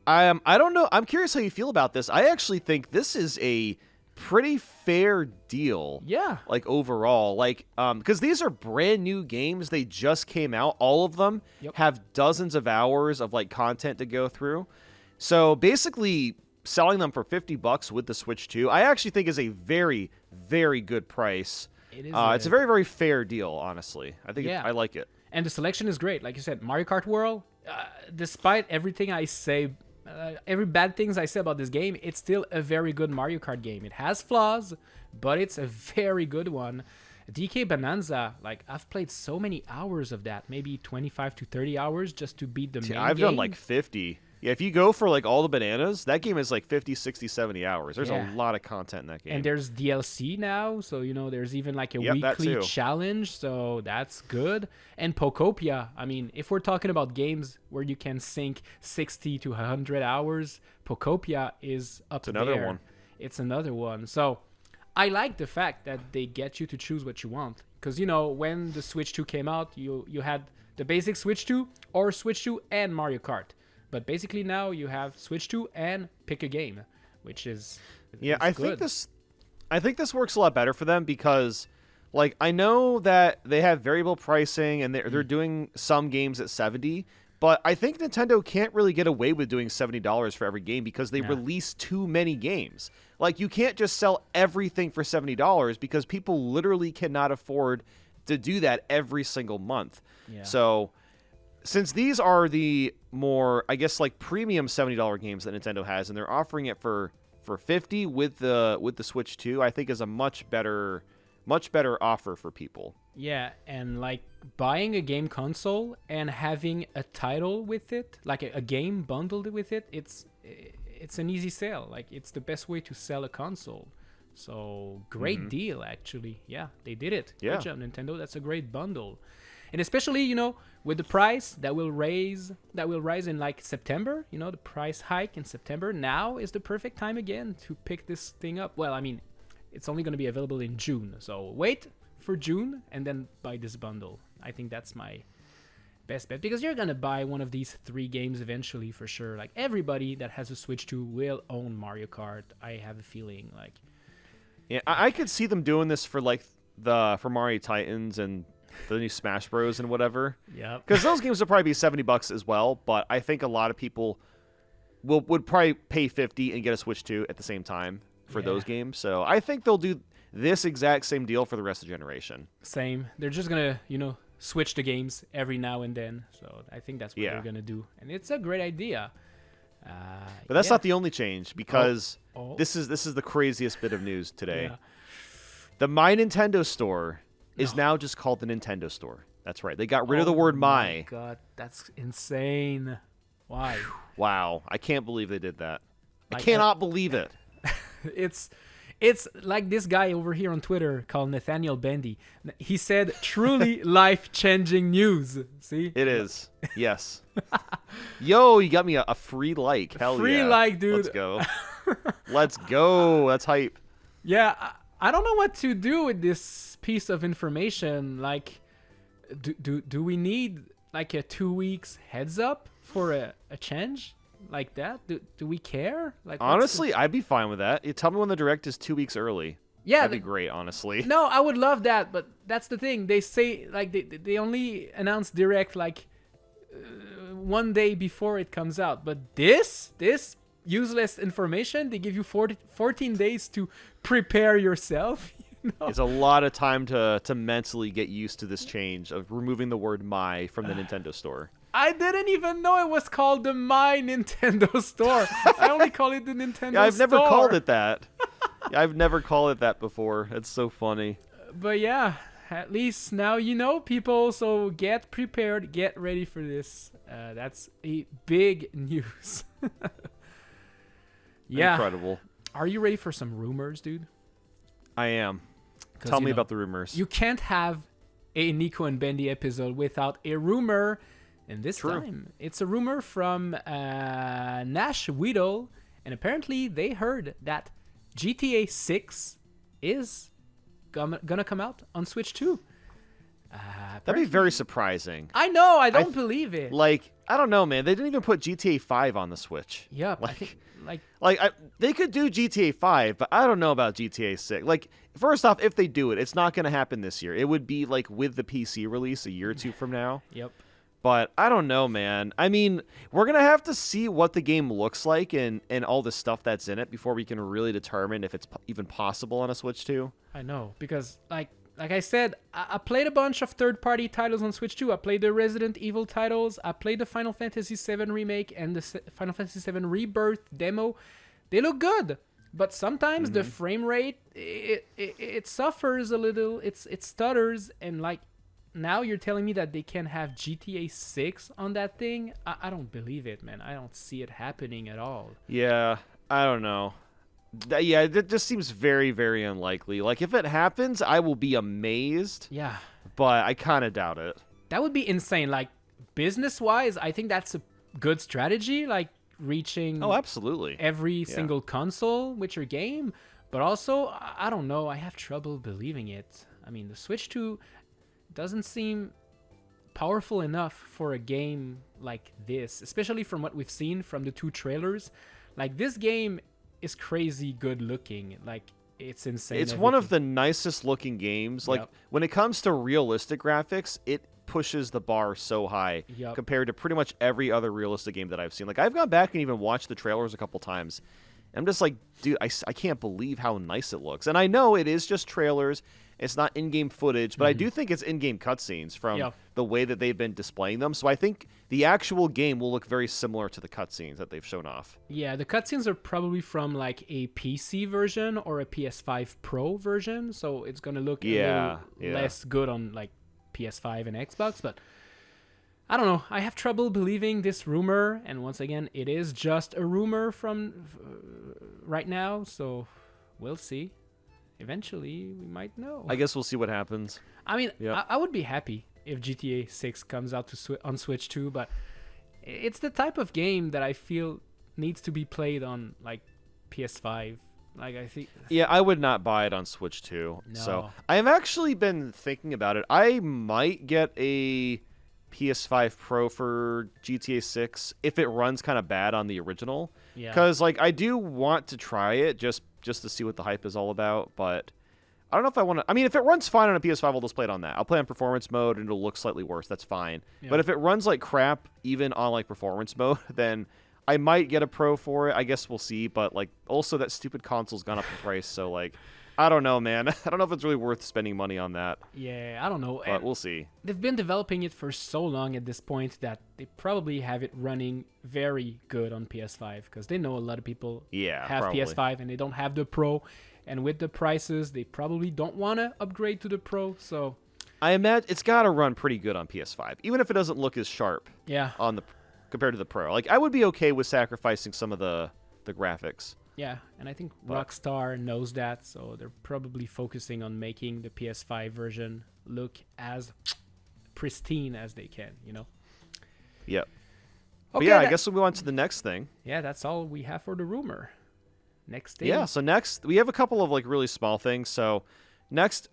I don't know. I'm curious how you feel about this. I actually think this is a pretty fair deal.
Yeah.
Like overall, like because these are brand new games. They just came out. All of them
Yep.
have dozens of hours of like content to go through. So basically selling them for $50 with the Switch 2, I actually think is a very, very good price.
It is.
It's a very, very fair deal, honestly. I think I like it.
And the selection is great. Like you said, Mario Kart World, despite everything I say, every bad things I say about this game, it's still a very good Mario Kart game. It has flaws, but it's a very good one. DK Bonanza, like, I've played so many hours of that, maybe 25 to 30 hours just to beat the main game.
I've done like 50. Yeah, if you go for like all the bananas, that game is like 50, 60, 70 hours. There's a lot of content in that game.
And there's DLC now, so there's even like a weekly challenge, so that's good. And Pokopia, I mean, if we're talking about games where you can sink 60 to 100 hours, Pokopia is up there. It's another one. It's another one. So I like the fact that they get you to choose what you want. Because, when the Switch 2 came out, you had the basic Switch 2 or Switch 2 and Mario Kart. But basically now you have Switch 2 and pick a game, which is
I think this works a lot better for them because, like, I know that they have variable pricing and they're doing some games at $70, but I think Nintendo can't really get away with doing $70 for every game because they release too many games. Like, you can't just sell everything for $70 because people literally cannot afford to do that every single month. Yeah. So since these are the more, I guess, like premium $70 games that Nintendo has, and they're offering it for $50 with the Switch 2, I think is a much better offer for people.
Yeah, and like buying a game console and having a title with it, like a game bundled with it, it's an easy sale. Like, it's the best way to sell a console. So great deal, actually. Yeah, they did it.
Yeah.
Good job, Nintendo. That's a great bundle. And especially, with the price that will rise in like September, the price hike in September, now is the perfect time again to pick this thing up. Well, I mean, it's only going to be available in June. So wait for June and then buy this bundle. I think that's my best bet because you're going to buy one of these 3 games eventually for sure. Like, everybody that has a Switch 2 will own Mario Kart. I have a feeling like.
Yeah, I could see them doing this for like for Mario Titans and the new Smash Bros. And whatever.
Yeah.
Because those games will probably be $70 as well, but I think a lot of people would probably pay $50 and get a Switch 2 at the same time for those games. So I think they'll do this exact same deal for the rest of the generation.
Same. They're just going to, switch the games every now and then. So I think that's what they're going to do. And it's a great idea.
But that's not the only change because this is the craziest bit of news today.
Yeah.
The My Nintendo Store is now just called the Nintendo Store. That's right. They got rid of the word My.
Oh my God, that's insane. Why?
Wow, I can't believe they did that. I cannot believe it.
It's like this guy over here on Twitter called Nathaniel Bandy. He said, truly life-changing news. See?
It is. Yes. Yo, you got me a free like. Hell yeah.
Free like, dude.
Let's go. Let's go. That's hype.
Yeah, I don't know what to do with this piece of information. Like, do we need like a 2 weeks heads up for a change like that? Do we care? Like,
honestly, I'd be fine with that. You tell me when the direct is 2 weeks early.
Yeah,
that'd be great. Honestly,
no, I would love that, but that's the thing. They say like they only announce direct like 1 day before it comes out. But this useless information, they give you 14 days to prepare yourself.
It's a lot of time to mentally get used to this change of removing the word My from the Nintendo Store.
I didn't even know it was called the My Nintendo Store. I only call it the Nintendo Store.
I've never called it that. I've never called it that before. It's so funny.
But yeah, at least now you know, people. So get prepared, get ready for this. That's a big news. Yeah.
Incredible.
Are you ready for some rumors, dude?
I am. Tell me about the rumors.
You can't have a Nico and Bandy episode without a rumor. And this time, it's a rumor from Nash Whittle. And apparently, they heard that GTA 6 is gonna come out on Switch 2.
That'd be very surprising.
I know. I don't believe it.
Like, I don't know, man. They didn't even put GTA 5 on the Switch.
Yeah.
They could do GTA 5, but I don't know about GTA 6. Like, first off, if they do it, it's not going to happen this year. It would be like with the PC release a year or two from now.
Yep.
But I don't know, man. I mean, we're going to have to see what the game looks like and all the stuff that's in it before we can really determine if it's even possible on a Switch 2.
I know, because like I said, I played a bunch of third-party titles on Switch 2. I played the Resident Evil titles. I played the Final Fantasy VII Remake and the Final Fantasy VII Rebirth demo. They look good, but sometimes the frame rate, it suffers a little. It stutters, and like now you're telling me that they can have GTA 6 on that thing? I don't believe it, man. I don't see it happening at all.
Yeah, I don't know. Yeah, it just seems very, very unlikely. Like, if it happens, I will be amazed.
Yeah.
But I kind of doubt it.
That would be insane. Like, business-wise, I think that's a good strategy. Like, reaching
absolutely
every single console with your game. But also, I don't know. I have trouble believing it. I mean, the Switch 2 doesn't seem powerful enough for a game like this, especially from what we've seen from the 2 trailers. Like, this game is crazy good looking. Like, it's insane.
It's one of the nicest looking games. Like, when it comes to realistic graphics, it pushes the bar so high compared to pretty much every other realistic game that I've seen. Like, I've gone back and even watched the trailers a couple times. I'm just like, dude, I can't believe how nice it looks. And I know it is just trailers. It's not in-game footage, but I do think it's in-game cutscenes from the way that they've been displaying them. So I think the actual game will look very similar to the cutscenes that they've shown off.
Yeah, the cutscenes are probably from like a PC version or a PS5 Pro version, so it's gonna look a little less good on like PS5 and Xbox. But I don't know. I have trouble believing this rumor, and once again, it is just a rumor from right now. So we'll see. Eventually, we might know.
I guess we'll see what happens.
I mean, I would be happy if GTA 6 comes out on Switch 2, but it's the type of game that I feel needs to be played on, like, PS5. Like, I think...
Yeah, I would not buy it on Switch 2.
No.
So I have actually been thinking about it. I might get a PS5 Pro for GTA 6 if it runs kind of bad on the original.
Yeah.
Because, like, I do want to try it just to see what the hype is all about, but I don't know if I want to... I mean, if it runs fine on a PS5, I'll just play it on that. I'll play on performance mode, and it'll look slightly worse. That's fine. Yeah. But if it runs like crap, even on, like, performance mode, then I might get a Pro for it. I guess we'll see, but, like, also that stupid console's gone up in price, so, like, I don't know, man. I don't know if it's really worth spending money on that.
Yeah, I don't know.
But we'll see.
They've been developing it for so long at this point that they probably have it running very good on PS5 because they know a lot of people have
probably.
PS5 and they don't have the Pro. And with the prices, they probably don't want to upgrade to the Pro. So
I imagine it's got to run pretty good on PS5, even if it doesn't look as sharp on the compared to the Pro. Like, I would be okay with sacrificing some of the graphics.
Yeah, and I think Rockstar knows that, so they're probably focusing on making the PS5 version look as pristine as they can, you know?
Yep.
Okay,
but yeah, I guess we'll move on to the next thing.
Yeah, that's all we have for the rumor. Next thing.
Yeah, so next, we have a couple of, like, really small things. So next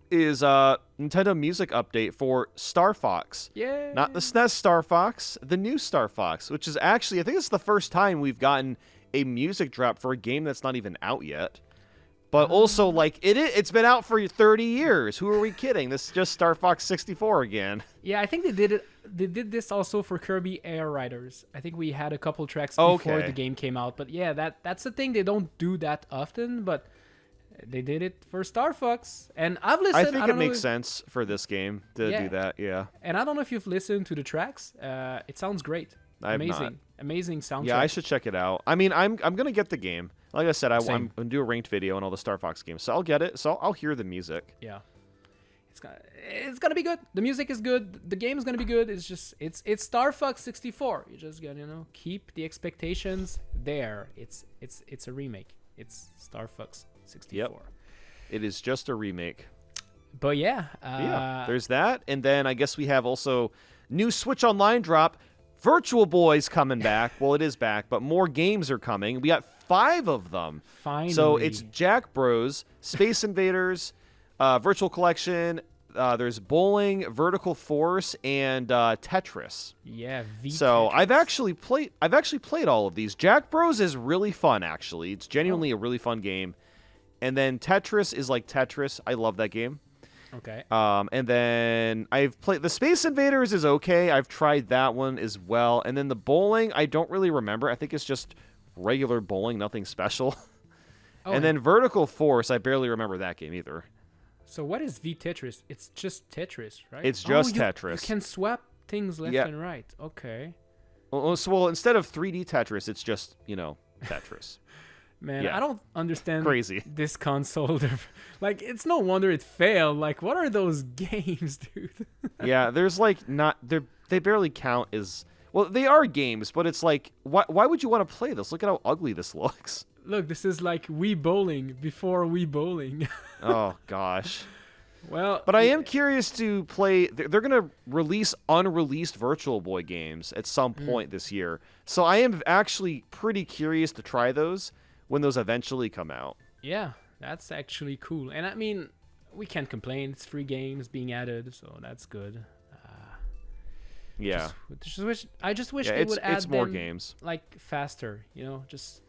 is Nintendo Music update for Star Fox.
Yeah.
Not the SNES Star Fox, the new Star Fox, which is actually, I think it's the first time we've gotten a music drop for a game that's not even out yet. But also, like, it's been out for 30 years. Who are we kidding? This is just Star Fox 64 again.
Yeah, I think they did it. They did this also for Kirby Air Riders. I think we had a couple tracks before the game came out. But yeah, that's the thing. They don't do that often, but they did it for Star Fox. And I've listened.
I think it makes sense for this game to do that, yeah. And
I don't know if you've listened to the tracks. It sounds great. Amazing soundtrack.
Yeah, I should check it out. I mean, I'm gonna get the game. Like I said, I'm gonna do a ranked video on all the Star Fox games, so I'll get it. So I'll hear the music.
Yeah, it's gonna be good. The music is good. The game is gonna be good. It's just it's Star Fox 64. You just gotta keep the expectations there. It's a remake. It's Star Fox 64.
Yep. It is just a remake.
But yeah,
there's that, and then I guess we have also new Switch Online drop. Virtual Boy's coming back. Well, it is back, but more games are coming. We got 5 of them.
Finally.
So it's Jack Bros, Space Invaders, Virtual Collection. There's Bowling, Vertical Force, and Tetris.
Yeah.
So I've actually played all of these. Jack Bros is really fun. Actually, it's genuinely a really fun game. And then Tetris is like Tetris. I love that game.
Okay.
And then I've played the Space Invaders is okay. I've tried that one as well. And then the bowling, I don't really remember. I think it's just regular bowling, nothing special.
Oh,
And then Vertical Force, I barely remember that game either.
so what is V Tetris? It's just Tetris, right?
It's just
You
Tetris.
can swap things left
Yeah.
and right. Okay.
Well, instead of 3D Tetris, it's just, Tetris.
Man,
Yeah.
I don't understand
Crazy.
this console. Like, it's no wonder it failed. Like, what are those games, dude?
Yeah, there's like not they barely count as well. They are games, but it's like why would you want to play this? Look at how ugly this looks.
Look, this is like Wii Bowling before Wii Bowling.
Oh gosh.
Well,
But I am curious to play. They're going to release unreleased Virtual Boy games at some point this year. So I am actually pretty curious to try those when those eventually come out.
yeah, that's actually cool. And I mean, we can't complain. It's free games being added, so that's good.
Yeah.
I just wish
Yeah,
they would add
it's more
them,
games.
like, faster. Just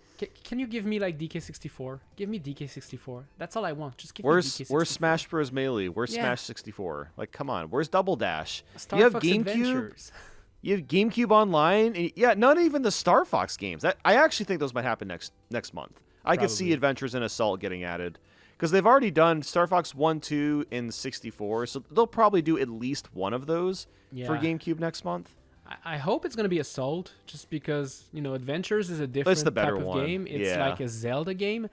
can you give me like DK64? Give me DK64. That's all I want. Just give me DK64.
Where's Smash Bros. Melee? Where's
Yeah.
Smash 64? Like, come on. Where's Double Dash?
Star
You have
Fox
GameCube.
Adventures.
You have GameCube Online. And yeah, not even the Star Fox games. I actually think those might happen next month. I could see
Probably.
Adventures in Assault getting added. Because they've already done Star Fox 1, 2, and 64. So they'll probably do at least one of those for
Yeah.
GameCube next month.
I hope it's gonna be Assault, just because Adventures is a different
the better
type of
one.
game. It's
Yeah.
like a Zelda game,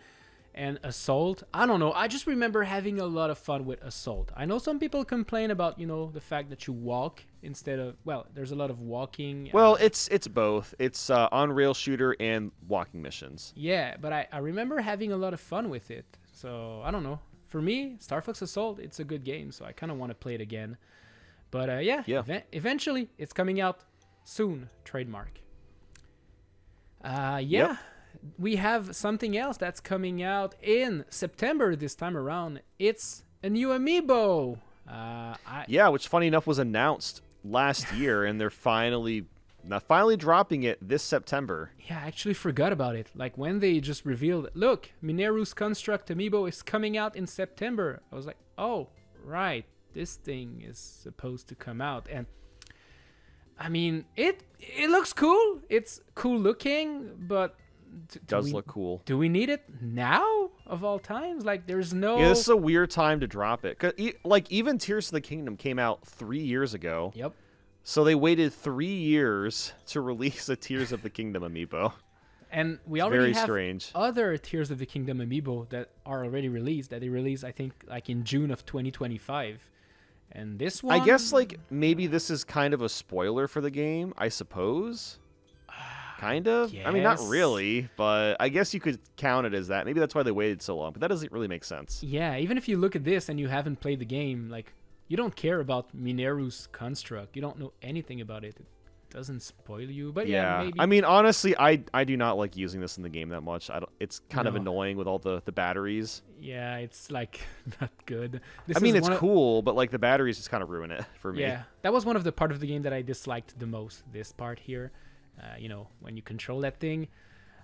and Assault. I don't know. I just remember having a lot of fun with Assault. I know some people complain about the fact that you walk instead of there's a lot of walking.
Well, it's both. It's on-rail shooter and walking missions.
Yeah, but I remember having a lot of fun with it. So I don't know. For me, Star Fox Assault, it's a good game, so I kind of want to play it again. But
Yeah.
Eventually, it's coming out soon. Trademark.
Yep.
We have something else that's coming out in September this time around. It's a new Amiibo.
Yeah, which funny enough was announced last year, and they're finally dropping it this September.
Yeah, I actually forgot about it. Like when they just revealed, look, Mineru's Construct Amiibo is coming out in September. I was like, oh, right. This thing is supposed to come out. And I mean, it looks cool. It's cool looking, but
Does look cool.
do we need it now of all times? Like there's no...
Yeah, this is a weird time to drop it. 'Cause even Tears of the Kingdom came out 3 years ago.
Yep.
So they waited 3 years to release a Tears of the Kingdom amiibo.
And we
It's
already
very
have
strange.
other Tears of the Kingdom amiibo that are already released, that they released, I think, like in June of 2025. And this one...
I guess maybe this is kind of a spoiler for the game, I suppose. Kind of? I mean, not
Guess.
really, but I guess you could count it as that. Maybe that's why they waited so long, but that doesn't really make sense.
Yeah, even if you look at this and you haven't played the game, like, you don't care about Mineru's Construct. You don't know anything about it. It doesn't spoil you, but yeah, maybe.
I mean, honestly, I do not like using this in the game that much. It's kind of
No.
annoying with all the batteries.
Yeah, it's, like, not good.
I mean,
is
it's
one of-
cool, but the batteries just kind of ruin it for me.
Yeah, that was one of the part of the game that I disliked the most, this part here. When you control that thing.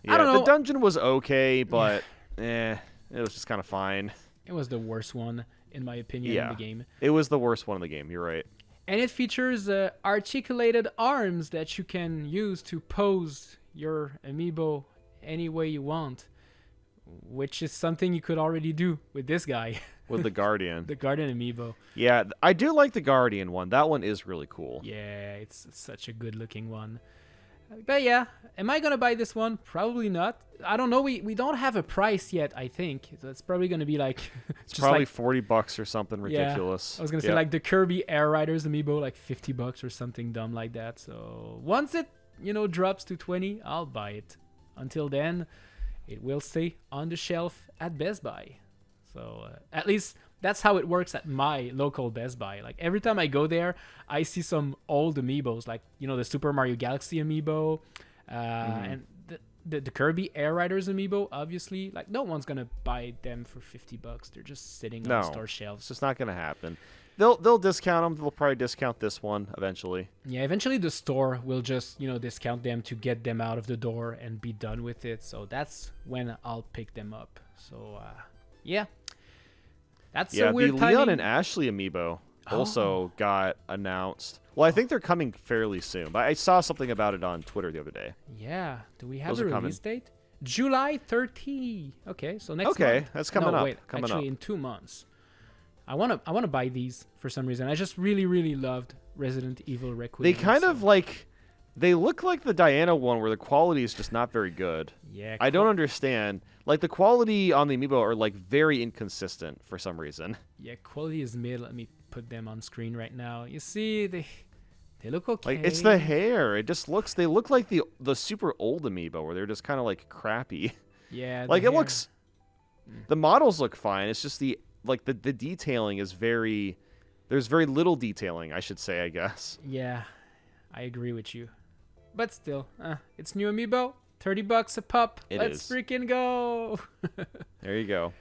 Yeah,
I don't know.
the dungeon was okay, but it was just kind of fine.
It was the worst one, in my opinion,
Yeah.
in the game.
It was the worst one in the game. You're right.
And it features articulated arms that you can use to pose your amiibo any way you want, which is something you could already do with this guy,
With the Guardian.
the Guardian amiibo.
Yeah, I do like the Guardian one. That one is really cool.
Yeah, it's such a good looking one. But yeah, am I gonna buy this one? Probably not. I don't know. We don't have a price yet. I think so. It's probably gonna be like
It's
just
probably
like,
$40 or something
yeah,
ridiculous.
I was gonna say
Yep.
like the Kirby Air Riders amiibo, like $50 or something dumb like that. So once it drops to 20, I'll buy it. Until then, it will stay on the shelf at Best Buy. So at least that's how it works at my local Best Buy. Like every time I go there, I see some old amiibos, like the Super Mario Galaxy amiibo, and the Kirby Air Riders amiibo. Obviously, like no one's gonna buy them for $50. They're just sitting on
No.
store
It's
shelves.
just not going to happen. They'll discount them. They'll probably discount this one eventually.
Yeah, eventually the store will just discount them to get them out of the door and be done with it. So that's when I'll pick them up. So yeah. That's
Yeah,
a weird
the
timing.
Leon and Ashley amiibo also got announced. Well, I think they're coming fairly soon, but I saw something about it on Twitter the other day.
Yeah. Do we have
Those
a
are
release
coming.
date? July 30. Okay, so next
Okay,
month.
that's coming
no,
up.
Wait,
Coming
actually
up.
in 2 months. I wanna buy these for some reason. I just really loved Resident Evil Requiem.
They kind
so-
of like, they look like the Diana one where the quality is just not very good.
Yeah.
I don't understand. Like the quality on the amiibo are like very inconsistent for some reason.
Yeah, quality is mid. Let me put them on screen right now. You see, they look okay.
Like it's the hair. It just looks. They look like the super old amiibo where they're just kind of like crappy.
Yeah.
Like
the
it
hair.
looks. The models look fine. It's just the detailing is very. There's very little detailing, I should say. I guess.
Yeah, I agree with you. But still, it's new amiibo. $30 a pop. Let's freaking go.
There you go.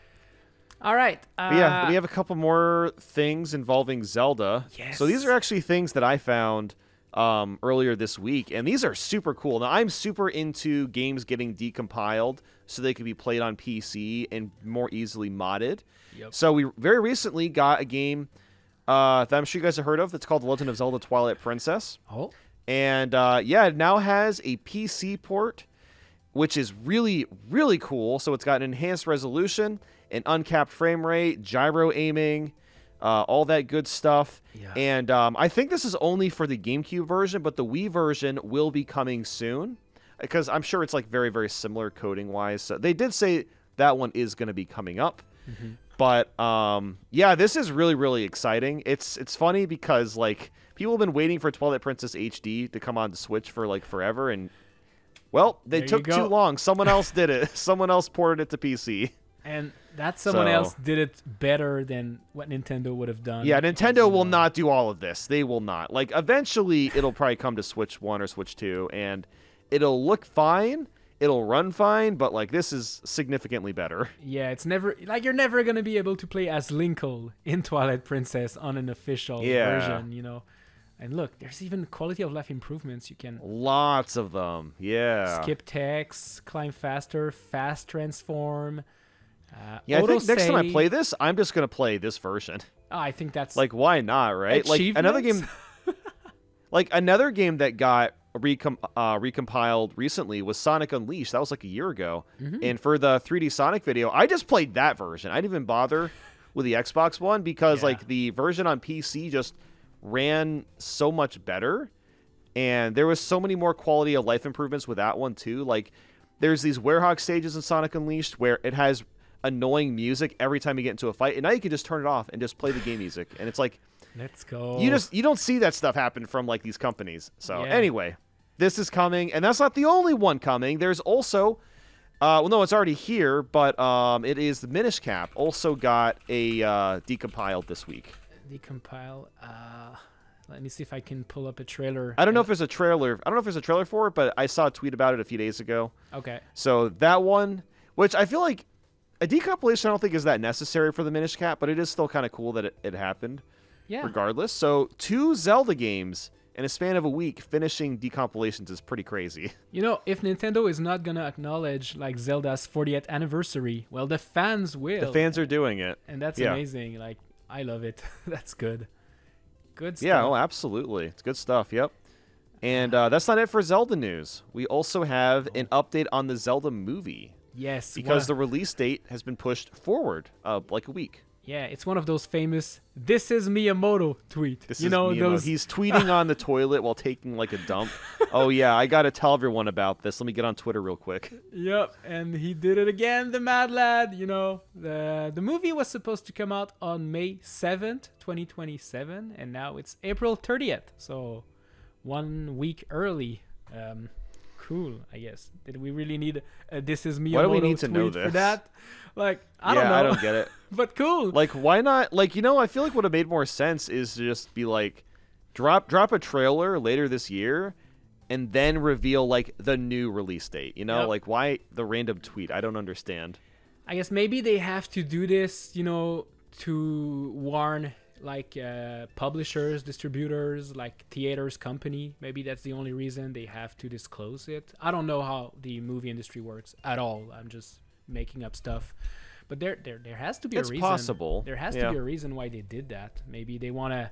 All right.
But yeah, we have a couple more things involving Zelda.
Yes.
So these are actually things that I found earlier this week, and these are super cool. Now, I'm super into games getting decompiled so they can be played on PC and more easily modded.
Yep.
So we very recently got a game that I'm sure you guys have heard of. That's called The Legend of Zelda Twilight Princess.
Oh.
And yeah, it now has a PC port, which is really, really cool. So it's got an enhanced resolution, an uncapped frame rate, gyro aiming, all that good stuff.
Yeah.
And I think this is only for the GameCube version, but the Wii version will be coming soon, because I'm sure it's like very, very similar coding-wise. So they did say that one is going to be coming up.
Mm-hmm.
But yeah, this is really, really exciting. It's funny because like people have been waiting for Twilight Princess HD to come on the Switch for like forever, and well, they
There you
took
go.
too long. Someone else did it. Someone else ported it to PC.
And that someone
So-
else did it better than what Nintendo would have done.
Yeah,
because,
Nintendo
you
will
know,
not do all of this. They will not. Like eventually, it'll probably come to Switch 1 or Switch 2, and it'll look fine. It'll run fine, but like this is significantly better.
Yeah, it's never like you're never gonna be able to play as Linkle in Twilight Princess on an official version, you know. And look, there's even quality of life improvements. You can
Lots of them. Yeah.
skip text, climb faster, fast transform.
Yeah, I think next time I
auto-save.
play this, I'm just gonna play this version.
Oh, I think that's
Like, why not, right? Like another game, like another game that got recompiled recently was Sonic Unleashed. That was like a year ago. And for the 3D Sonic video, I just played that version. I didn't even bother with the Xbox one because
Yeah.
like the version on PC just ran so much better, and there was so many more quality of life improvements with that one too. Like, there's these Werehog stages in Sonic Unleashed where it has annoying music every time you get into a fight, and now you can just turn it off and just play the game music, and it's like
let's go.
you don't see that stuff happen from like these companies. So
Yeah.
anyway, this is coming, and that's not the only one coming. There's also well, no, it's already here, but it is the Minish Cap also got a decompiled this week.
decompile. Let me see if I can pull up a trailer.
I don't know if there's a trailer. I don't know if there's a trailer for it, but I saw a tweet about it a few days ago.
Okay.
So that one, which I feel like a decompilation, I don't think is that necessary for the Minish Cap, but it is still kind of cool that it happened.
Yeah.
Regardless, so 2 Zelda games in a span of a week finishing decompilations is pretty crazy.
You know, if Nintendo is not gonna acknowledge like Zelda's 40th anniversary, well, the fans will.
The fans are doing it.
and that's
yeah.
amazing. Like, I love it. That's good. Good stuff.
Yeah, oh, absolutely. It's good stuff, yep. And that's not it for Zelda news. We also have an update on the Zelda movie,
Yes.
because the release date has been pushed forward like a week.
Yeah, it's one of those famous "This is Miyamoto" tweet.
This
you
is
know
Miyamoto.
those.
He's tweeting on the toilet while taking like a dump. Oh yeah, I gotta tell everyone about this. Let me get on Twitter real quick.
Yep, and he did it again, the mad lad. You know, the movie was supposed to come out on May 7th, 2027, and now it's April 30th, so 1 week early. Cool, I guess. Did we really need a "This is Miyamoto"
Why do we need to know
tweet for
this?
that? Like, I don't know.
I don't get it.
But cool.
Like, why not? Like, you know, I feel like what would have made more sense is to just be like, drop a trailer later this year, and then reveal like the new release date. You know,
Yep.
like why the random tweet? I don't understand.
I guess maybe they have to do this, you know, to warn like publishers, distributors, like theaters company. Maybe that's the only reason they have to disclose it. I don't know how the movie industry works at all. I'm just making up stuff. But there has to be a
It's
reason.
possible.
There has to be a reason why they did that. Maybe they want to,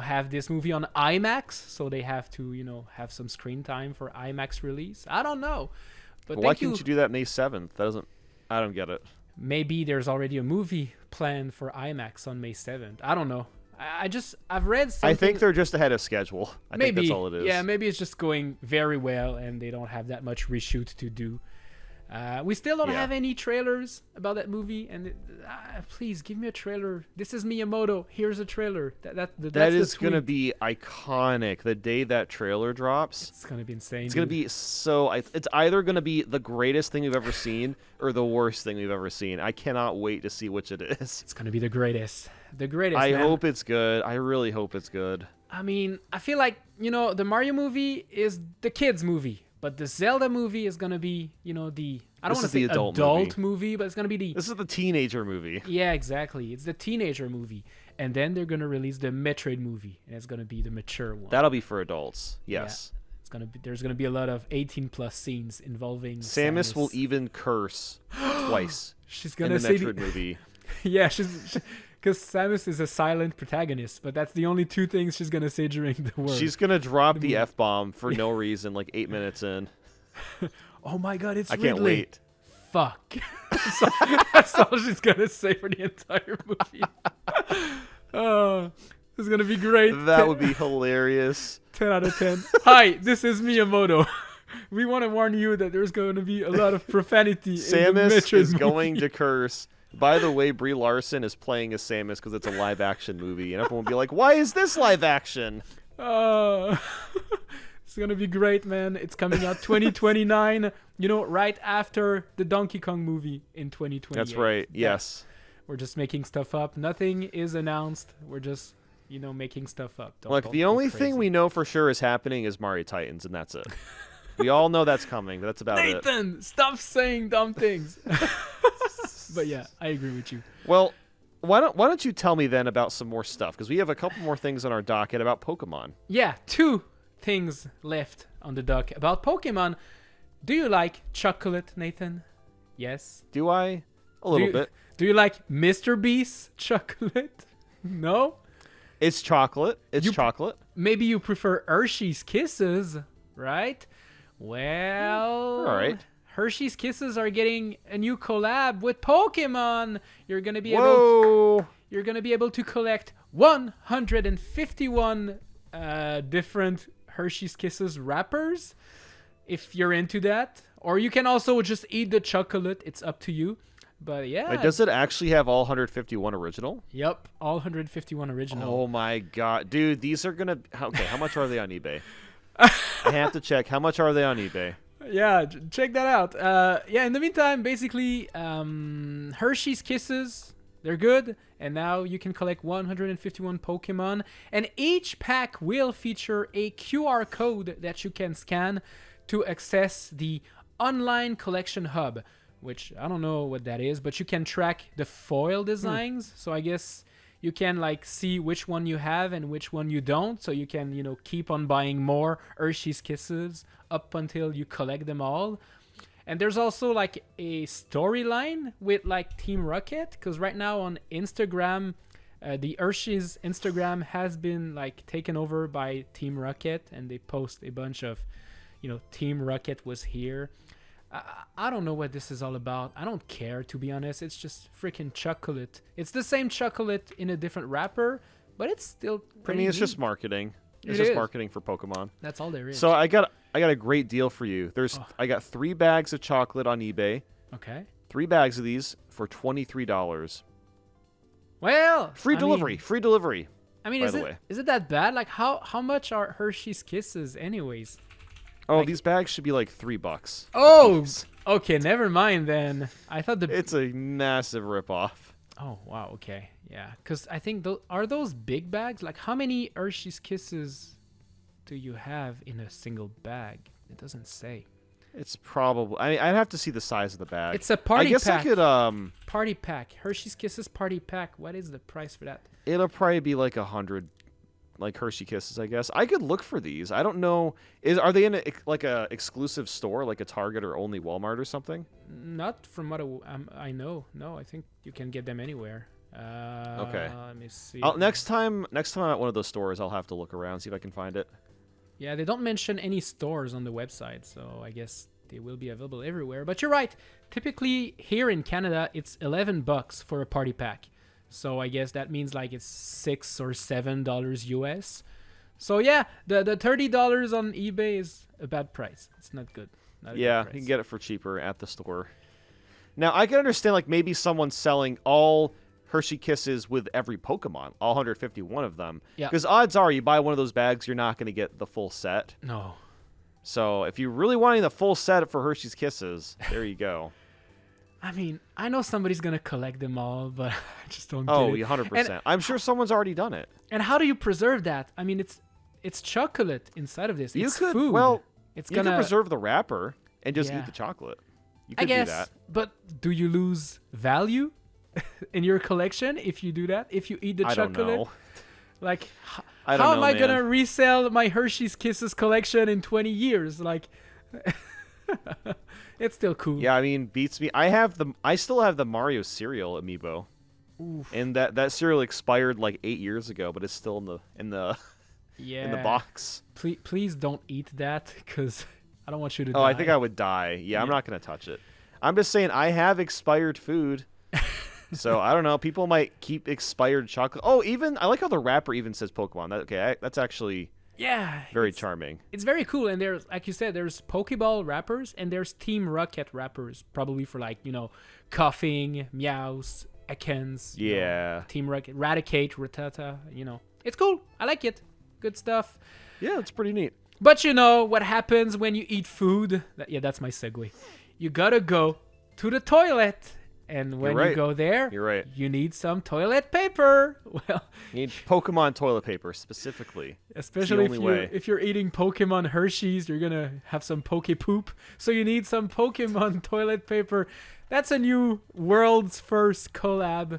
have this movie on IMAX, so they have to, have some screen time for IMAX release. I don't know. But
why can't you do that May 7th? I don't get it.
Maybe there's already a movie planned for IMAX on May 7th. I don't know. I've read something.
I think they're just ahead of schedule. I think that's all it is.
Yeah, maybe it's just going very well and they don't have that much reshoot to do. We still don't have any trailers about that movie, and please give me a trailer. This is Miyamoto. Here's a trailer. That is
going to be iconic. The day that trailer drops,
it's going to be insane.
It's going to be so. It's either going to be the greatest thing we've ever seen or the worst thing we've ever seen. I cannot wait to see which it is.
It's going to be the greatest. The greatest.
I hope it's good. I really hope it's good.
I mean, I feel like the Mario movie is the kids movie. But the Zelda movie is going to be, I don't want to say adult movie, but it's going to be
This is the teenager movie.
Yeah, exactly. It's the teenager movie. And then they're going to release the Metroid movie, and it's going to be the mature one.
That'll be for adults. Yes.
Yeah, there's going to be a lot of 18+ scenes involving
Samus will even curse twice.
She's going to
say the Metroid movie.
Yeah, because Samus is a silent protagonist, but that's the only two things she's going to say during the word.
She's going to drop the F-bomb for no reason, like 8 minutes in.
Oh my god, it's
Ridley. I can't wait.
Fuck. That's all she's going to say for the entire movie. Oh, it's going to be great.
That would be hilarious.
10 out of 10. Hi, this is Miyamoto. We want to warn you that there's going to be a lot of profanity
Samus
in the Metroid
is
movie.
Going to curse. By the way, Brie Larson is playing as Samus because it's a live-action movie, and everyone will be like, "Why is this live-action?"
It's gonna be great, man. It's coming out 2029. Right after the Donkey Kong movie in 2028.
That's right. Yes.
We're just making stuff up. Nothing is announced. We're just, making stuff up.
Look, the only thing we know for sure is happening is Mario Titans, and that's it. We all know that's coming. But that's about it.
Nathan, stop saying dumb things. But yeah, I agree with you.
Well, why don't you tell me then about some more stuff? Because we have a couple more things on our docket about Pokemon.
Yeah, 2 things left on the dock about Pokemon. Do you like chocolate, Nathan? Yes.
Do I? A little bit.
Do you like Mr. Beast's chocolate? No?
It's chocolate. It's chocolate.
Maybe you prefer Hershey's Kisses, right? Well...
All right.
Hershey's Kisses are getting a new collab with Pokemon. You're gonna be able to collect 151 different Hershey's Kisses wrappers, if you're into that. Or you can also just eat the chocolate. It's up to you. But yeah.
Wait, does it actually have all 151 original?
Yep, all 151 original.
Oh my god, dude! These are gonna. Okay, how much are they on eBay? I have to check. How much are they on eBay?
Yeah, check that out. In the meantime, basically, Hershey's Kisses, they're good. And now you can collect 151 Pokemon. And each pack will feature a QR code that you can scan to access the online collection hub, which I don't know what that is, but you can track the foil designs. So I guess you can see which one you have and which one you don't. So you can, keep on buying more Hershey's Kisses up until you collect them all. And there's also a storyline with Team Rocket, because right now on Instagram, the Hershey's Instagram has been taken over by Team Rocket, and they post a bunch of, Team Rocket was here. I don't know what this is all about. I don't care, to be honest. It's just freaking chocolate. It's the same chocolate in a different wrapper, but it's still pretty
it's just marketing. It's just marketing for Pokemon.
That's all there is.
So I got a great deal for you. I got 3 bags of chocolate on eBay.
Okay.
3 bags of these for $23.
Well,
free delivery.
I mean, is it that bad? How much are Hershey's Kisses anyways?
Oh, these bags should be $3.
Oh, okay, never mind then. I thought
it's a massive ripoff.
Oh wow, okay, yeah. Because I think are those big bags? How many Hershey's Kisses do you have in a single bag? It doesn't say.
It's probably. I mean, I'd have to see the size of the bag.
It's a party pack.
I guess I could.
Party pack. Hershey's Kisses party pack. What is the price for that?
It'll probably be $100. like Hershey Kisses, I guess. I could look for these. I don't know. Are they in a exclusive store, like a Target or only Walmart or something?
Not from what I know. No, I think you can get them anywhere.
Okay.
Let me see.
Next time I'm at one of those stores, I'll have to look around, see if I can find it.
Yeah, they don't mention any stores on the website, so I guess they will be available everywhere. But you're right. Typically here in Canada, it's $11 for a party pack. So I guess that means like it's $6 or $7 US. So yeah, the $30 on eBay is a bad price. It's not good. Not a
Yeah,
good
you
price.
can get it for cheaper at the store. Now, I can understand like maybe someone selling all Hershey Kisses with every Pokemon, all 151 of them.
Yeah.
Because odds are you buy one of those bags, you're not going to get the full set.
No.
So if you're really wanting the full set for Hershey's Kisses, there you go.
I mean, I know somebody's going to collect them all, but I just don't get
Oh,
it.
100%. I'm sure someone's already done it.
And how do you preserve that? I mean, it's chocolate inside of this.
You
it's
could,
food.
well,
it's
you
gonna
can preserve the wrapper and just
Yeah.
eat the chocolate. You
I
could
guess,
do that.
but do you lose value in your collection if you do that? If you eat the
I don't
chocolate?
know.
Like,
I don't
how
know,
am I
man.
gonna resell my Hershey's Kisses collection in 20 years? Like, it's still cool.
Yeah, I mean, beats me. I still have the Mario cereal amiibo.
Oof.
And that cereal expired like 8 years ago, but it's still in the
Yeah.
box.
Please don't eat that, because I don't want you to
Oh,
die.
I think I would die. Yeah, I'm
Yeah.
not gonna touch it. I'm just saying I have expired food. So I don't know. People might keep expired chocolate. Oh, even I like how the wrapper even says Pokemon. That's actually
Yeah.
very
it's-
charming.
It's very cool, and there's, like you said, there's Pokeball wrappers, and there's Team Rocket wrappers, probably for like, coughing, meows, Ekans.
Yeah.
Team Rocket, Raticate, Rattata, It's cool. I like it. Good stuff.
Yeah, it's pretty neat.
But you know what happens when you eat food? That's my segue. You gotta go to the toilet. And when
right.
you go there,
You're right.
you need some toilet paper. Well,
You need Pokemon toilet paper specifically.
especially
only way.
if you're eating Pokemon Hershey's, you're gonna have some Poke poop. So you need some Pokemon toilet paper. That's a new world's first collab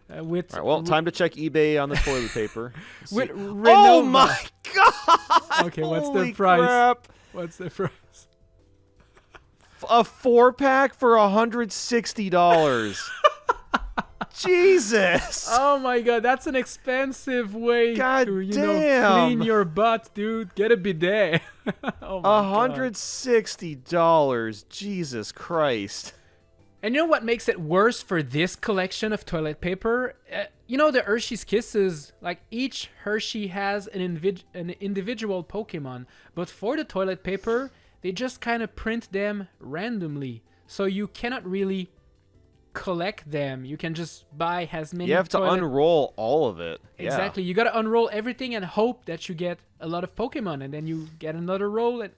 with.
All right, well, time to check eBay on the toilet paper.
with
See-
Renova.
Oh my god!
Okay, what's the
Holy
price?
crap.
What's the price?
A 4-pack for $160. Jesus!
Oh my god, that's an expensive way
God
to
damn.
clean your butt, dude. Get a bidet. Oh my God.
$160. Jesus Christ.
And you know what makes it worse for this collection of toilet paper? The Hershey's Kisses, like each Hershey has an individual Pokemon, but for the toilet paper, they just kind of print them randomly. So you cannot really collect them. You can just buy as many.
You have to unroll all of it. Yeah.
Exactly. You got to unroll everything and hope that you get a lot of Pokemon, and then you get another roll. And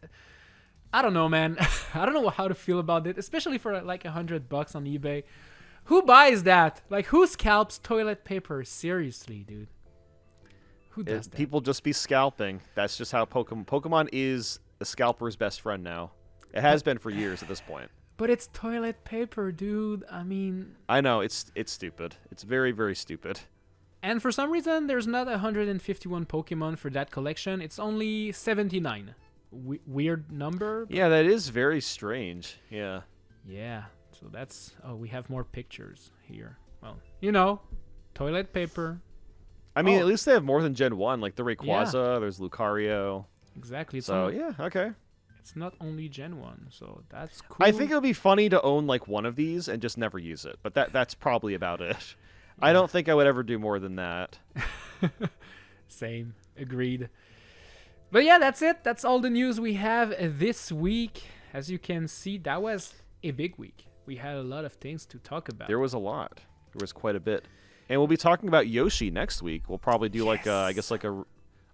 I don't know, man. I don't know how to feel about it, especially for like $100 on eBay. Who buys that? Like, who scalps toilet paper? Seriously, dude. Who does that?
People just be scalping. That's just how Pokemon is a scalper's best friend now. It has been for years at this point.
But it's toilet paper, dude. I mean...
I know, it's stupid. It's very, very stupid.
And for some reason, there's not 151 Pokemon for that collection. It's only 79. Weird number.
Yeah, that is very strange. Yeah.
Yeah. So that's... Oh, we have more pictures here. Well, toilet paper.
I mean,
Oh.
at least they have more than Gen 1. Like, the Rayquaza, there's Lucario.
Exactly. It's
So, yeah, okay.
It's not only Gen 1, so that's cool.
I think it would be funny to own, like, one of these and just never use it. But that's probably about it. I don't think I would ever do more than that.
Same. Agreed. But yeah, that's it. That's all the news we have this week. As you can see, that was a big week. We had a lot of things to talk about.
There was a lot. There was quite a bit. And we'll be talking about Yoshi next week. We'll probably do, like, I guess, like a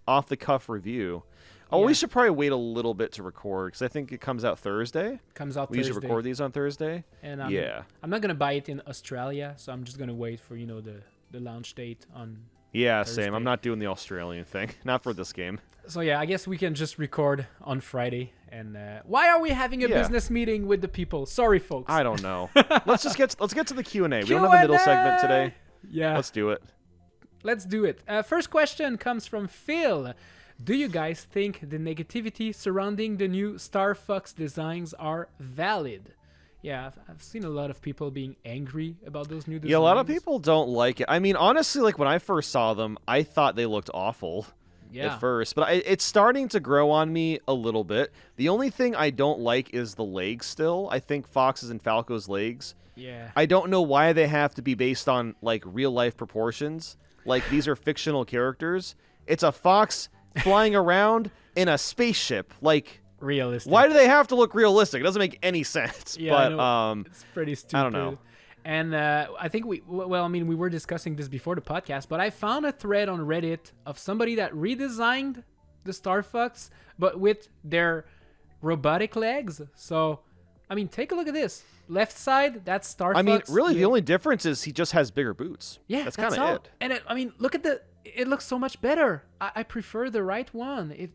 off-the-cuff review. Oh,
Yeah.
we should probably wait a little bit to record because I think it comes out Thursday.
Comes out
We
Thursday.
usually record these on Thursday.
And
Yeah.
I'm not gonna buy it in Australia, so I'm just gonna wait for the launch date on.
Yeah,
Thursday.
same. I'm not doing the Australian thing. Not for this game.
So yeah, I guess we can just record on Friday. And why are we having a
Yeah.
business meeting with the people? Sorry, folks.
I don't know. let's get to the Q&A. We don't have a middle segment today.
Yeah.
Let's do it.
let's do it. First question comes from Phil. Do you guys think the negativity surrounding the new Star Fox designs are valid? Yeah, I've seen a lot of people being angry about those new designs.
Yeah, a lot of people don't like it. I mean, honestly, like when I first saw them, I thought they looked awful at first. But it's starting to grow on me a little bit. The only thing I don't like is the legs still. I think Fox's and Falco's legs.
Yeah.
I don't know why they have to be based on, like, real-life proportions. Like, these are fictional characters. It's a fox flying around in a spaceship. Like...
realistic.
Why do they have to look realistic? It doesn't make any sense.
Yeah,
but
it's pretty stupid.
I don't know.
And I think we were discussing this before the podcast, but I found a thread on Reddit of somebody that redesigned the Star Fox, but with their robotic legs. So, I mean, take a look at this. Left side, that's Star Fox.
I mean, really, the only difference is he just has bigger boots.
Yeah,
that's kind of it.
And I mean, look at it looks so much better. I prefer the right one.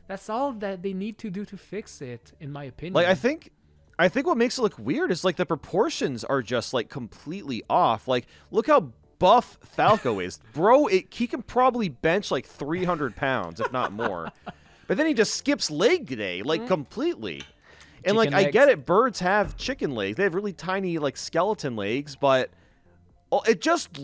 That's all that they need to do to fix it, in my opinion.
Like, I think what makes it look weird is, like, the proportions are just, like, completely off. Like, look how buff Falco is. Bro, he can probably bench, like, 300 pounds, if not more. But then he just skips leg day, like, completely. And,
Chicken
like,
legs.
I get it. Birds have chicken legs. They have really tiny, like, skeleton legs, but it just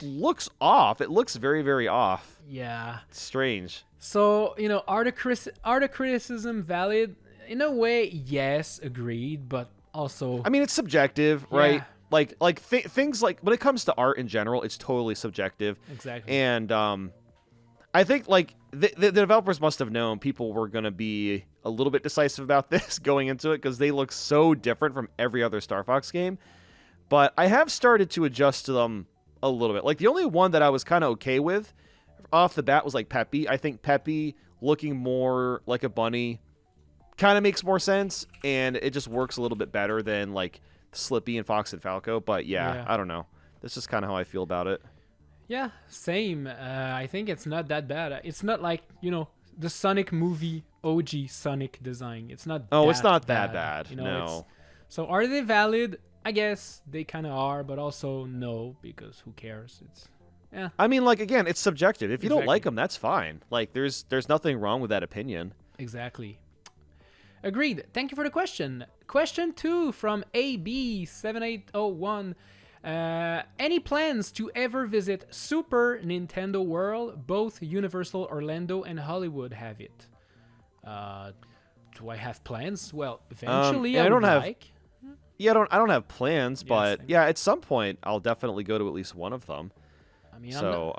looks off. It looks very, very off.
Yeah.
It's strange.
So, are the criticism valid? In a way, yes, agreed, but also...
I mean, it's subjective, right?
Yeah.
Like things like... When it comes to art in general, it's totally subjective.
Exactly.
And I think, like, the developers must have known people were going to be a little bit decisive about this going into it because they look so different from every other Star Fox game. But I have started to adjust to them a little bit. Like, the only one that I was kind of okay with off the bat was, like, Peppy. I think Peppy looking more like a bunny kind of makes more sense, and it just works a little bit better than, like, Slippy and Fox and Falco. But, yeah. I don't know. That's just kind of how I feel about it.
Yeah, same. I think it's not that bad. It's not like, the Sonic movie OG Sonic design. It's not
it's not that bad. No.
So are they valid? I guess they kind of are, but also no, because who cares? Yeah.
I mean, like, again, it's subjective. If you don't
Exactly.
like them, that's fine. Like, there's nothing wrong with that opinion.
Exactly. Agreed. Thank you for the question. Question 2 from AB7801. Any plans to ever visit Super Nintendo World? Both Universal Orlando and Hollywood have it. Do I have plans? Well, eventually I would like.
Yeah, I don't have plans, but
same.
yeah, at some point I'll definitely go to at least one of them.
I mean,
So,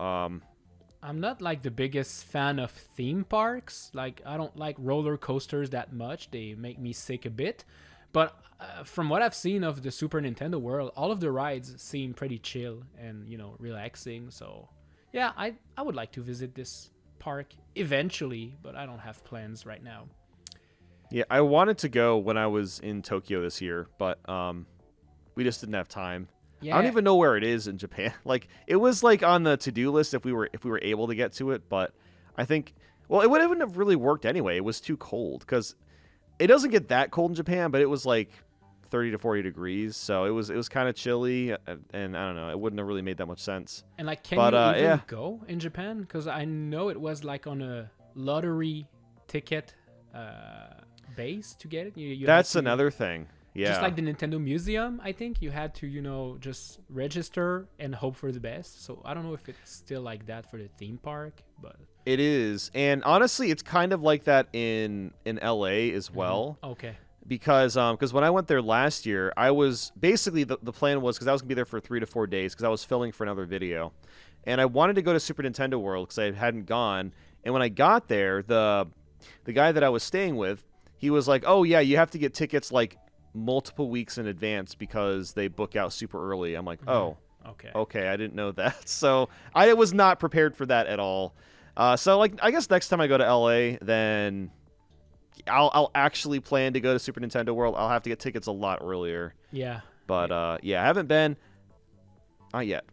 I'm not like the biggest fan of theme parks. Like, I don't like roller coasters that much. They make me sick a bit. But from what I've seen of the Super Nintendo World, all of the rides seem pretty chill and, relaxing. So, yeah, I would like to visit this park eventually, but I don't have plans right now.
yeah, I wanted to go when I was in Tokyo this year, but we just didn't have time.
Yeah.
I don't even know where it is in Japan. Like, it was like on the to-do list if we were able to get to it, but I think it wouldn't have really worked anyway. It was too cold because it doesn't get that cold in Japan, but it was like 30 to 40 degrees, so it was kind of chilly, and I don't know, it wouldn't have really made that much sense.
And like, can you even go in Japan? Because I know it was like on a lottery ticket base to get it. You
That's another thing. Yeah.
Just like the Nintendo Museum, I think you had to, just register and hope for the best. So I don't know if it's still like that for the theme park, but
it is. And honestly, it's kind of like that in LA as well.
Okay.
Because when I went there last year, I was basically the plan was because I was gonna be there for 3 to 4 days because I was filming for another video, and I wanted to go to Super Nintendo World because I hadn't gone. And when I got there, the guy that I was staying with, he was like, "Oh yeah, you have to get tickets like multiple weeks in advance because they book out super early." I'm like, "Oh, okay, I didn't know that." So I was not prepared for that at all. So like, I guess next time I go to LA, then I'll actually plan to go to Super Nintendo World. I'll have to get tickets a lot earlier.
Yeah.
But yeah, I haven't been. Not yet.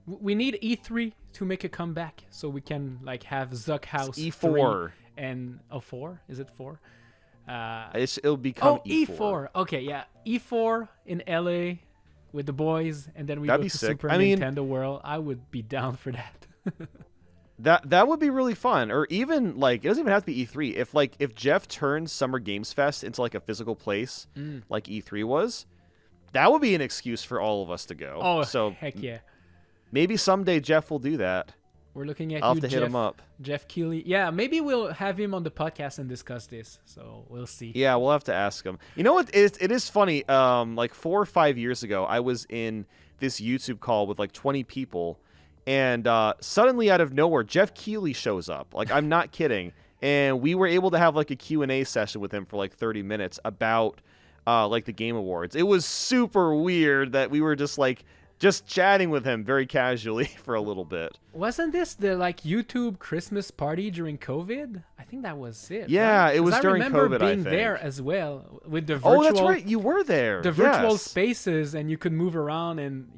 We need E3 to make a comeback so we can like have Zuck House
E4
and 4. Is it 4?
It'll become E4.
E4. Okay, yeah, E4 in LA with the boys, and then we
That'd
go
be
to
sick.
Super
I mean,
Nintendo World. I would be down for that.
That would be really fun. Or even like it doesn't even have to be E3. If Jeff turns Summer Games Fest into like a physical place like E3 was, that would be an excuse for all of us to go.
Oh,
so
heck yeah.
maybe someday Jeff will do that.
We're looking at
I'll
you,
have to
Jeff,
hit him up.
Jeff Keighley. Yeah, maybe we'll have him on the podcast and discuss this. So we'll see.
Yeah, we'll have to ask him. You know what? It is funny. Like 4 or 5 years ago, I was in this YouTube call with like 20 people, and suddenly out of nowhere, Jeff Keighley shows up. Like, I'm not kidding. And we were able to have like a Q&A session with him for like 30 minutes about like the Game Awards. It was super weird that we were just chatting with him very casually for a little bit.
Wasn't this the like YouTube Christmas party during COVID? I think that was it.
Yeah,
right?
it was during
I remember
COVID, I
being
think.
there as well with the virtual.
Oh, that's right. You were there.
The virtual
Yes.
spaces, and you could move around and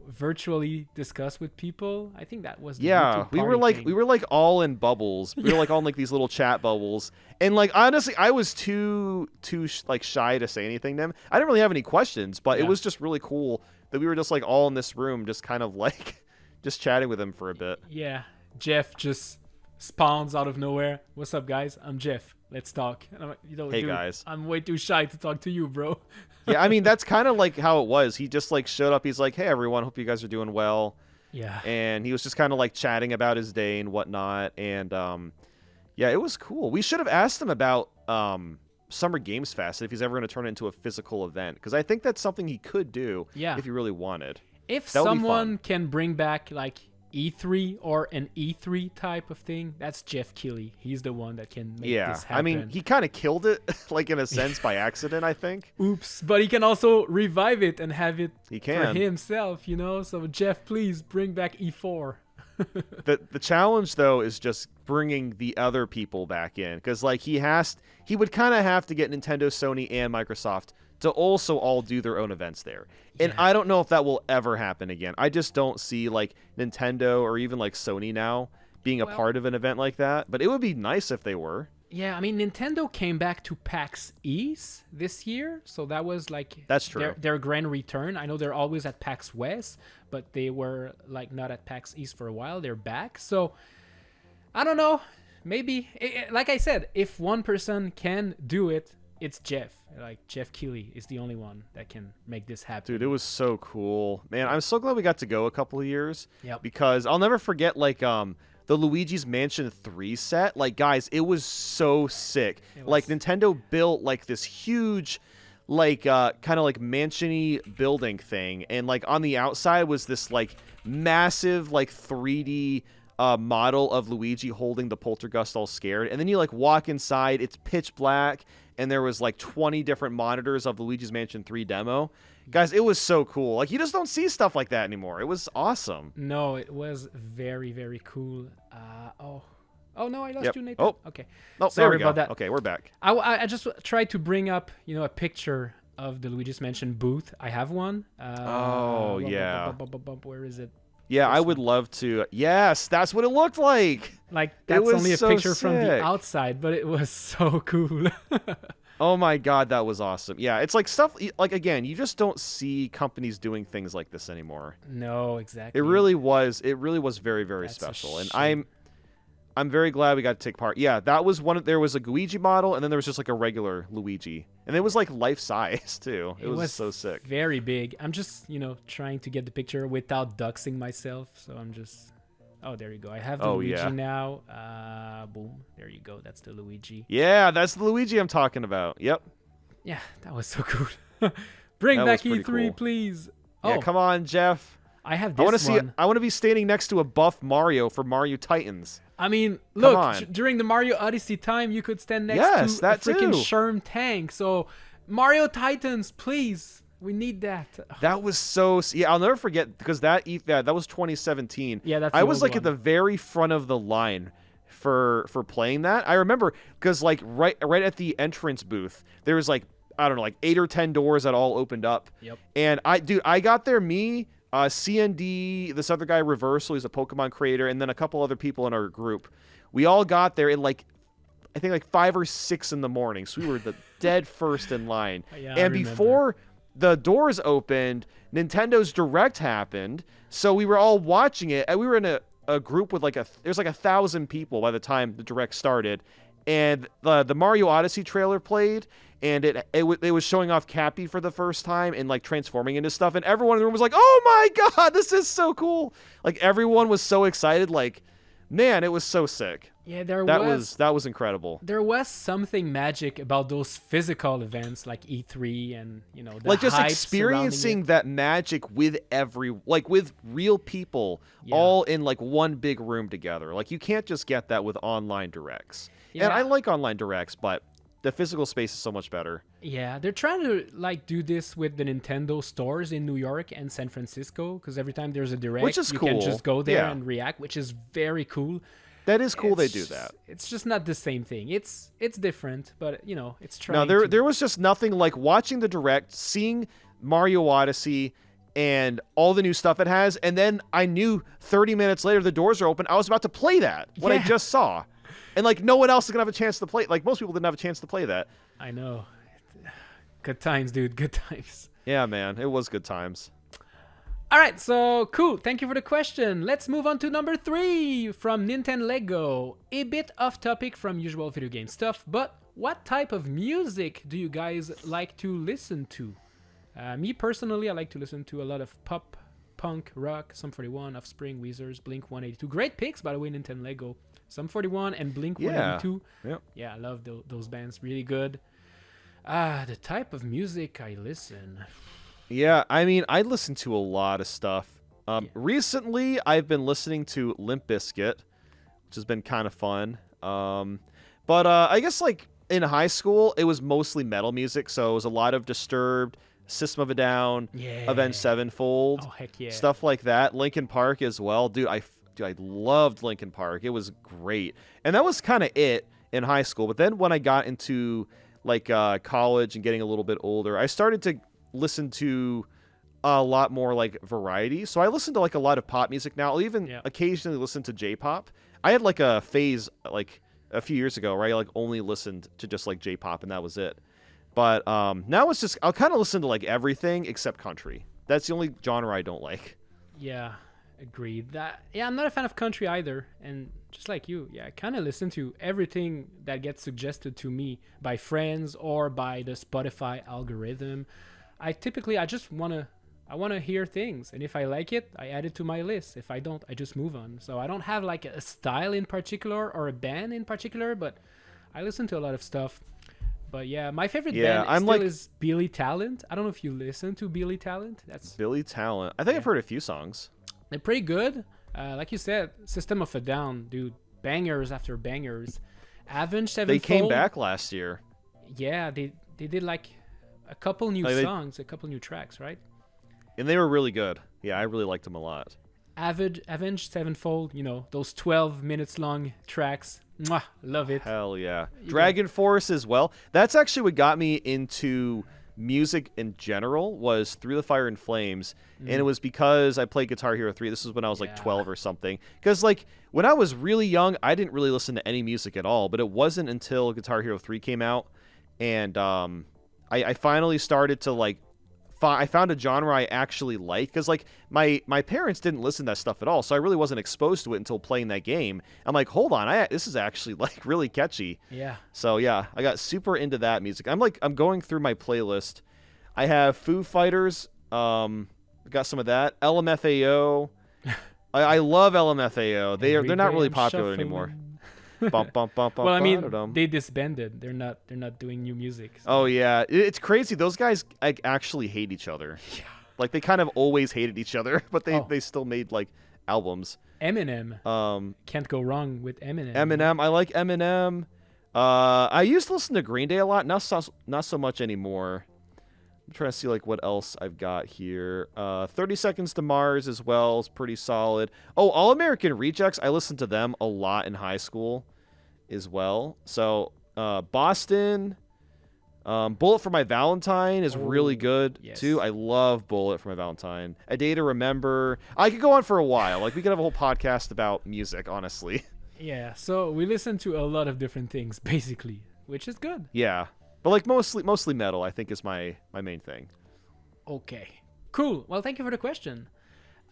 virtually discuss with people. I think that was the
Yeah,
YouTube
we
party
were like
thing.
all in bubbles. We were like all in like these little chat bubbles. And like honestly, I was too like shy to say anything to him. I didn't really have any questions, but it
Yeah.
was just really cool that we were just like all in this room, just kind of like just chatting with him for a bit.
Yeah, Jeff just spawns out of nowhere. What's up, guys? I'm Jeff. Let's talk. And I'm like,
Hey,
dude,
guys.
I'm way too shy to talk to you, bro.
Yeah, I mean that's kind of like how it was. He just like showed up. He's like, "Hey everyone, hope you guys are doing well."
Yeah.
And he was just kind of like chatting about his day and whatnot. And yeah, it was cool. We should have asked him about Summer Games Fest if he's ever going to turn it into a physical event, because I think that's something he could do if he really wanted.
If
That would be
someone
fun.
can bring back like E3 or an E3 type of thing, that's Jeff Keighley. He's the one that can make
Yeah,
this happen.
I mean, he kind of killed it, like in a sense by accident, I think.
Oops, but he can also revive it and have it
He
for
can.
himself, So Jeff, please bring back E4.
The challenge though is just bringing the other people back in, because like he would kind of have to get Nintendo, Sony, and Microsoft to also all do their own events there. And
Yeah.
I don't know if that will ever happen again. I just don't see like Nintendo or even like Sony now being a
Well-
part of an event like that. But it would be nice if they were.
Yeah, I mean, Nintendo came back to PAX East this year, so that was like
That's true.
their grand return. I know they're always at PAX West, but they were like not at PAX East for a while. They're back, so I don't know. Maybe, like I said, if one person can do it, it's Jeff. Like Jeff Keighley is the only one that can make this happen.
Dude, it was so cool. Man, I'm so glad we got to go a couple of years.
Yep.
Because I'll never forget like the Luigi's Mansion 3 set. Like guys, it was so sick.
It
Like
was.
Nintendo built like this huge like kind of like mansion-y building thing, and like on the outside was this like massive like 3D model of Luigi holding the poltergust all scared. And then you like walk inside, it's pitch black, and there was like 20 different monitors of Luigi's Mansion 3 demo. Guys, it was so cool. Like you just don't see stuff like that anymore. It was awesome.
No, it was very, very cool. Oh no, I lost
Yep.
you, Nathan.
Oh.
Okay.
Oh,
Sorry
there we go.
about that.
Okay, we're back.
I just tried to bring up, a picture of the Luigi's Mansion booth. I have one.
Oh, yeah.
Where is it?
Yeah,
This
I would love to. Yes, that's what it looked like.
Like, that's
was
only a
so
picture from the
sick.
outside, but it was so cool.
Oh my god, that was awesome. Yeah, it's like stuff like again, you just don't see companies doing things like this anymore.
No, exactly.
It really was very, very
That's a
special. And
shame.
I'm very glad we got to take part. Yeah, that was there was a Luigi model, and then there was just like a regular Luigi. And it was like life size too. It was so sick.
Very big. I'm just, trying to get the picture without doxing myself. So I'm just... Oh, there you go. I have the Luigi
yeah.
now. Boom. There you go. That's the Luigi.
Yeah, that's the Luigi I'm talking about. Yep.
Yeah, that was so cool. Bring
That
back
was pretty
E3,
cool.
please.
Yeah,
Oh,
come on, Jeff.
I have
I want to
this
see.
one.
I want to be standing next to a buff Mario for Mario Titans.
I mean, look,
on.
during the Mario Odyssey time, you could stand next
Yes,
to
that
a freaking
too.
Sherm tank. So, Mario Titans, please. We need that.
That was so. Yeah, I'll never forget because that was 2017.
Yeah, that's
I
the
was
old
like
one.
at the very front of the line for playing that. I remember because like right at the entrance booth, there was like I don't know like 8 or 10 doors that all opened up.
Yep.
And I got there. Me, CND, this other guy Reversal, he's a Pokemon creator, and then a couple other people in our group. We all got there in like I think like 5 or 6 in the morning. So we were the dead first in line.
Yeah, I
and
remember.
before the doors opened, Nintendo's Direct happened, so we were all watching it, and we were in a group with there's like 1,000 people by the time the direct started, and the Mario Odyssey trailer played, and it was showing off Cappy for the first time and like transforming into stuff, and everyone in the room was like, "Oh my god, this is so cool!" Like everyone was so excited. Like, man, it was so sick.
Yeah,
that was incredible.
There was something magic about those physical events like E3 and the
like just
hype
experiencing that magic with with real people all in like one big room together. Like you can't just get that with online directs. Yeah. And I like online directs, but the physical space is so much better.
Yeah, they're trying to like do this with the Nintendo stores in New York and San Francisco, because every time there's a direct,
which is
you
cool.
can just go there and react, which is very cool.
That is cool. They do that.
It's just not the same thing. It's different, but it's trying.
No, there was just nothing like watching the direct, seeing Mario Odyssey and all the new stuff it has, and then I knew 30 minutes later the doors are open. I was about to play that what I just saw, and like no one else is gonna have a chance to play. Like most people didn't have a chance to play that.
I know. Good times, dude. Good times.
Yeah, man, it was good times.
All right, so cool. Thank you for the question. Let's move on to number 3 from Nintendo Lego. A bit off topic from usual video game stuff, but what type of music do you guys like to listen to? Me personally, I like to listen to a lot of pop, punk, rock, Sum 41, Offspring, Weezers, Blink 182. Great picks, by the way, Nintendo Lego. Sum 41 and Blink 182. Yeah, I love those bands. Really good. The type of music I listen.
Yeah, I mean, I listen to a lot of stuff. Recently, I've been listening to Limp Bizkit, which has been kind of fun. But I guess like in high school, it was mostly metal music, so it was a lot of Disturbed, System of a Down, Avenged Sevenfold, stuff like that. Linkin Park as well, dude. I loved Linkin Park. It was great, and that was kind of it in high school. But then when I got into like college and getting a little bit older, I started to listen to a lot more like variety. So I listen to like a lot of pop music now. I'll even occasionally listen to J-pop. I had like a phase like a few years ago where I like only listened to just like J-pop and that was it. But now it's just I'll kind of listen to like everything except country. That's the only genre I don't like.
Yeah, agreed. I'm not a fan of country either. And just like you, I kind of listen to everything that gets suggested to me by friends or by the Spotify algorithm. I just want to hear things, and if I like it, I add it to my list. If I don't, I just move on. So I don't have like a style in particular or a band in particular, but I listen to a lot of stuff. But yeah, my favorite band is Billy Talent. I don't know if you listen to Billy Talent. That's
Billy Talent. I think I've heard a few songs.
They're pretty good. Like you said, System of a Down, dude, bangers after bangers. Avenged Sevenfold.
They came back last year.
Yeah, they did like a couple new songs, a couple new tracks, right?
And they were really good. Yeah, I really liked them a lot.
Avenged Sevenfold, those 12 minutes long tracks. Mwah, love it.
Hell yeah. Dragon Force as well. That's actually what got me into music in general was Through the Fire and Flames. And it was because I played Guitar Hero 3. This was when I was like 12 or something. Because like when I was really young, I didn't really listen to any music at all. But it wasn't until Guitar Hero 3 came out and I finally started to like I found a genre I actually like because like my parents didn't listen to that stuff at all, so I really wasn't exposed to it until playing that game. I'm like, hold on, this is actually like really catchy.
Yeah.
So yeah, I got super into that music. I'm going through my playlist. I have Foo Fighters. Got some of that. LMFAO. I love LMFAO. They're not really popular anymore.
Well, I mean, they disbanded. They're not doing new music. So.
Oh yeah, it's crazy. Those guys actually hate each other. Yeah. Like they kind of always hated each other, but they still made like albums.
Eminem. Can't go wrong with Eminem.
Eminem. I like Eminem. I used to listen to Green Day a lot. Not so much anymore. I'm trying to see like what else I've got here. 30 Seconds to Mars as well is pretty solid. Oh, All American Rejects. I listened to them a lot in high school as well. So Boston, Bullet for My Valentine is really good too. I love Bullet for My Valentine. A Day to Remember. I could go on for a while. Like we could have a whole podcast about music, honestly.
Yeah. So we listen to a lot of different things basically, which is good.
Yeah. But like mostly metal, I think is my main thing.
Okay, cool. Well, thank you for the question.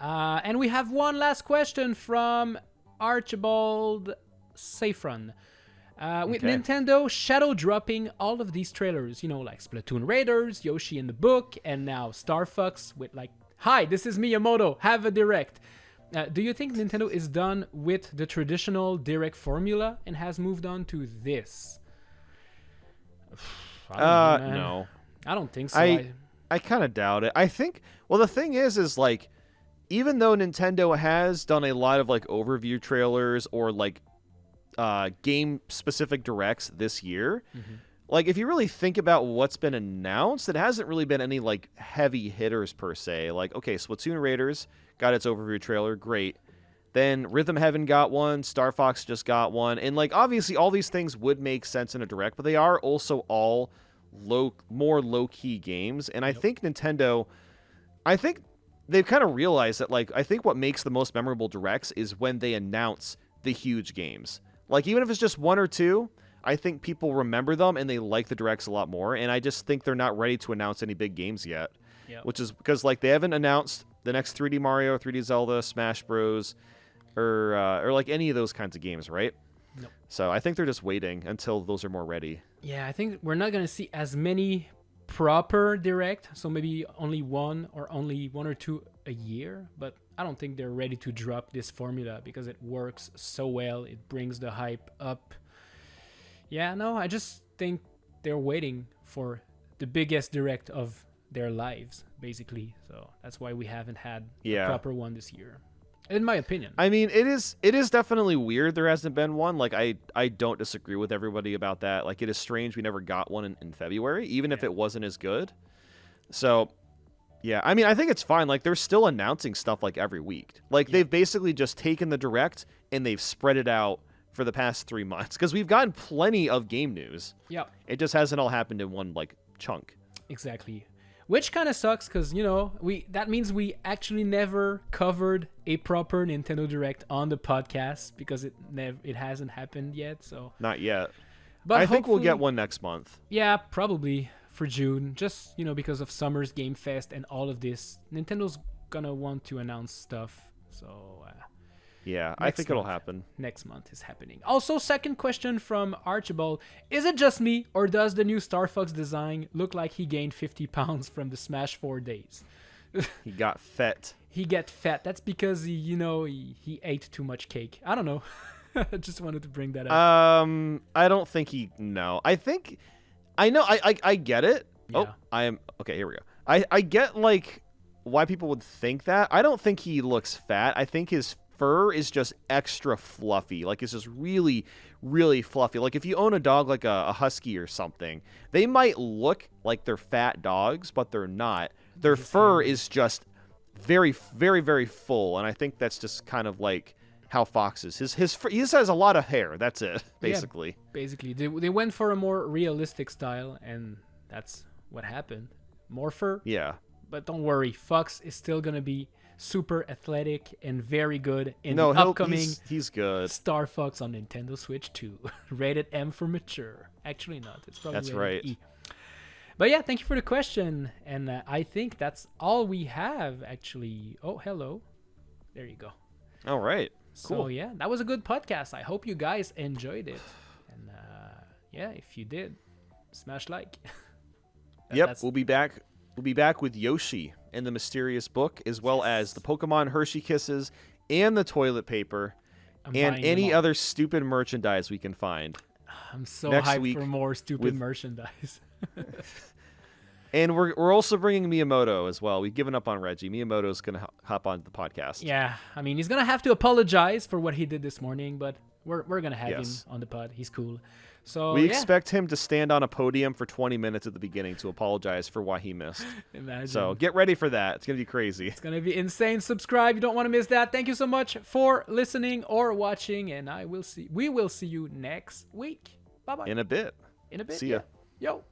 And we have one last question from Archibald Safron. With Nintendo shadow dropping all of these trailers, like Splatoon Raiders, Yoshi in the Book, and now Star Fox with like, "Hi, this is Miyamoto, have a direct." Do you think Nintendo is done with the traditional direct formula and has moved on to this? I don't know, man.
No.
I don't think so.
I kind of doubt it. I think, well, the thing is like, even though Nintendo has done a lot of like overview trailers or like game specific directs this year, like if you really think about what's been announced, it hasn't really been any like heavy hitters per se. Like, okay, Splatoon Raiders got its overview trailer, great. Then Rhythm Heaven got one, Star Fox just got one, and like obviously all these things would make sense in a direct, but they are also all more low-key games. And I think Nintendo, they've kind of realized that, like, I think what makes the most memorable directs is when they announce the huge games. Like, even if it's just one or two, I think people remember them and they like the directs a lot more. And I just think they're not ready to announce any big games yet, which is because, like, they haven't announced the next 3D Mario, 3D Zelda, Smash Bros, or like any of those kinds of games, right?
Nope.
So I think they're just waiting until those are more ready.
Yeah, I think we're not going to see as many proper direct, so maybe only one or two a year, but I don't think they're ready to drop this formula because it works so well. It brings the hype up. Yeah, no, I just think they're waiting for the biggest direct of their lives, basically. So that's why we haven't had a proper one this year, in my opinion.
I mean, it is definitely weird there hasn't been one. Like, I don't disagree with everybody about that. Like, it is strange we never got one in February, even if it wasn't as good. So, yeah, I mean, I think it's fine. Like, they're still announcing stuff, like, every week. Like, they've basically just taken the direct and they've spread it out for the past 3 months. Because we've gotten plenty of game news.
Yeah.
It just hasn't all happened in one, like, chunk.
Exactly. Which kind of sucks because, that means we actually never covered a proper Nintendo Direct on the podcast because it hasn't happened yet. So
not yet.
But
I think we'll get one next month.
Yeah, probably for June. Just, because of Summer's Game Fest and all of this. Nintendo's gonna want to announce stuff. So
yeah, I think it'll happen.
Next month is happening. Also, second question from Archibald. Is it just me, or does the new Star Fox design look like he gained 50 pounds from the Smash 4 days?
He got fat.
He got fat. That's because he ate too much cake. I don't know. I just wanted to bring that up.
I don't think I think I get it.
Yeah.
Okay, here we go. I get like why people would think that. I don't think he looks fat. I think his fur is just extra fluffy. Like, it's just really, really fluffy. Like, if you own a dog like a husky or something, they might look like they're fat dogs, but they're not. Their fur is just very, very, very full, and I think that's just kind of like how Fox is. He just has a lot of hair. That's it, basically.
Yeah, basically. They went for a more realistic style, and that's what happened. More fur.
Yeah.
But don't worry, Fox is still going to be super athletic and very good in the upcoming
he's good.
Star Fox on Nintendo Switch 2. Rated M for mature. Actually not. It's probably
that's
rated
right.
E. But yeah, thank you for the question. And I think that's all we have, actually. Oh, hello. There you go.
All right. Cool.
So yeah, that was a good podcast. I hope you guys enjoyed it. And yeah, if you did, smash like.
Yep, we'll be back. We'll be back with Yoshi and the Mysterious Book, as well as the Pokemon Hershey Kisses and the toilet paper and any other stupid merchandise we can find.
I'm so
next
hyped
week
for more stupid merchandise.
And we're also bringing Miyamoto as well. We've given up on Reggie. Miyamoto's going to hop on the podcast.
Yeah, I mean, he's going to have to apologize for what he did this morning, but we're going to have him on the pod. He's cool. So
we expect him to stand on a podium for 20 minutes at the beginning to apologize for why he missed.
Imagine.
So get ready for that. It's going to be crazy.
It's going to be insane. Subscribe. You don't want to miss that. Thank you so much for listening or watching, and we will see you next week. Bye-bye.
In a bit.
See
ya.
Yo.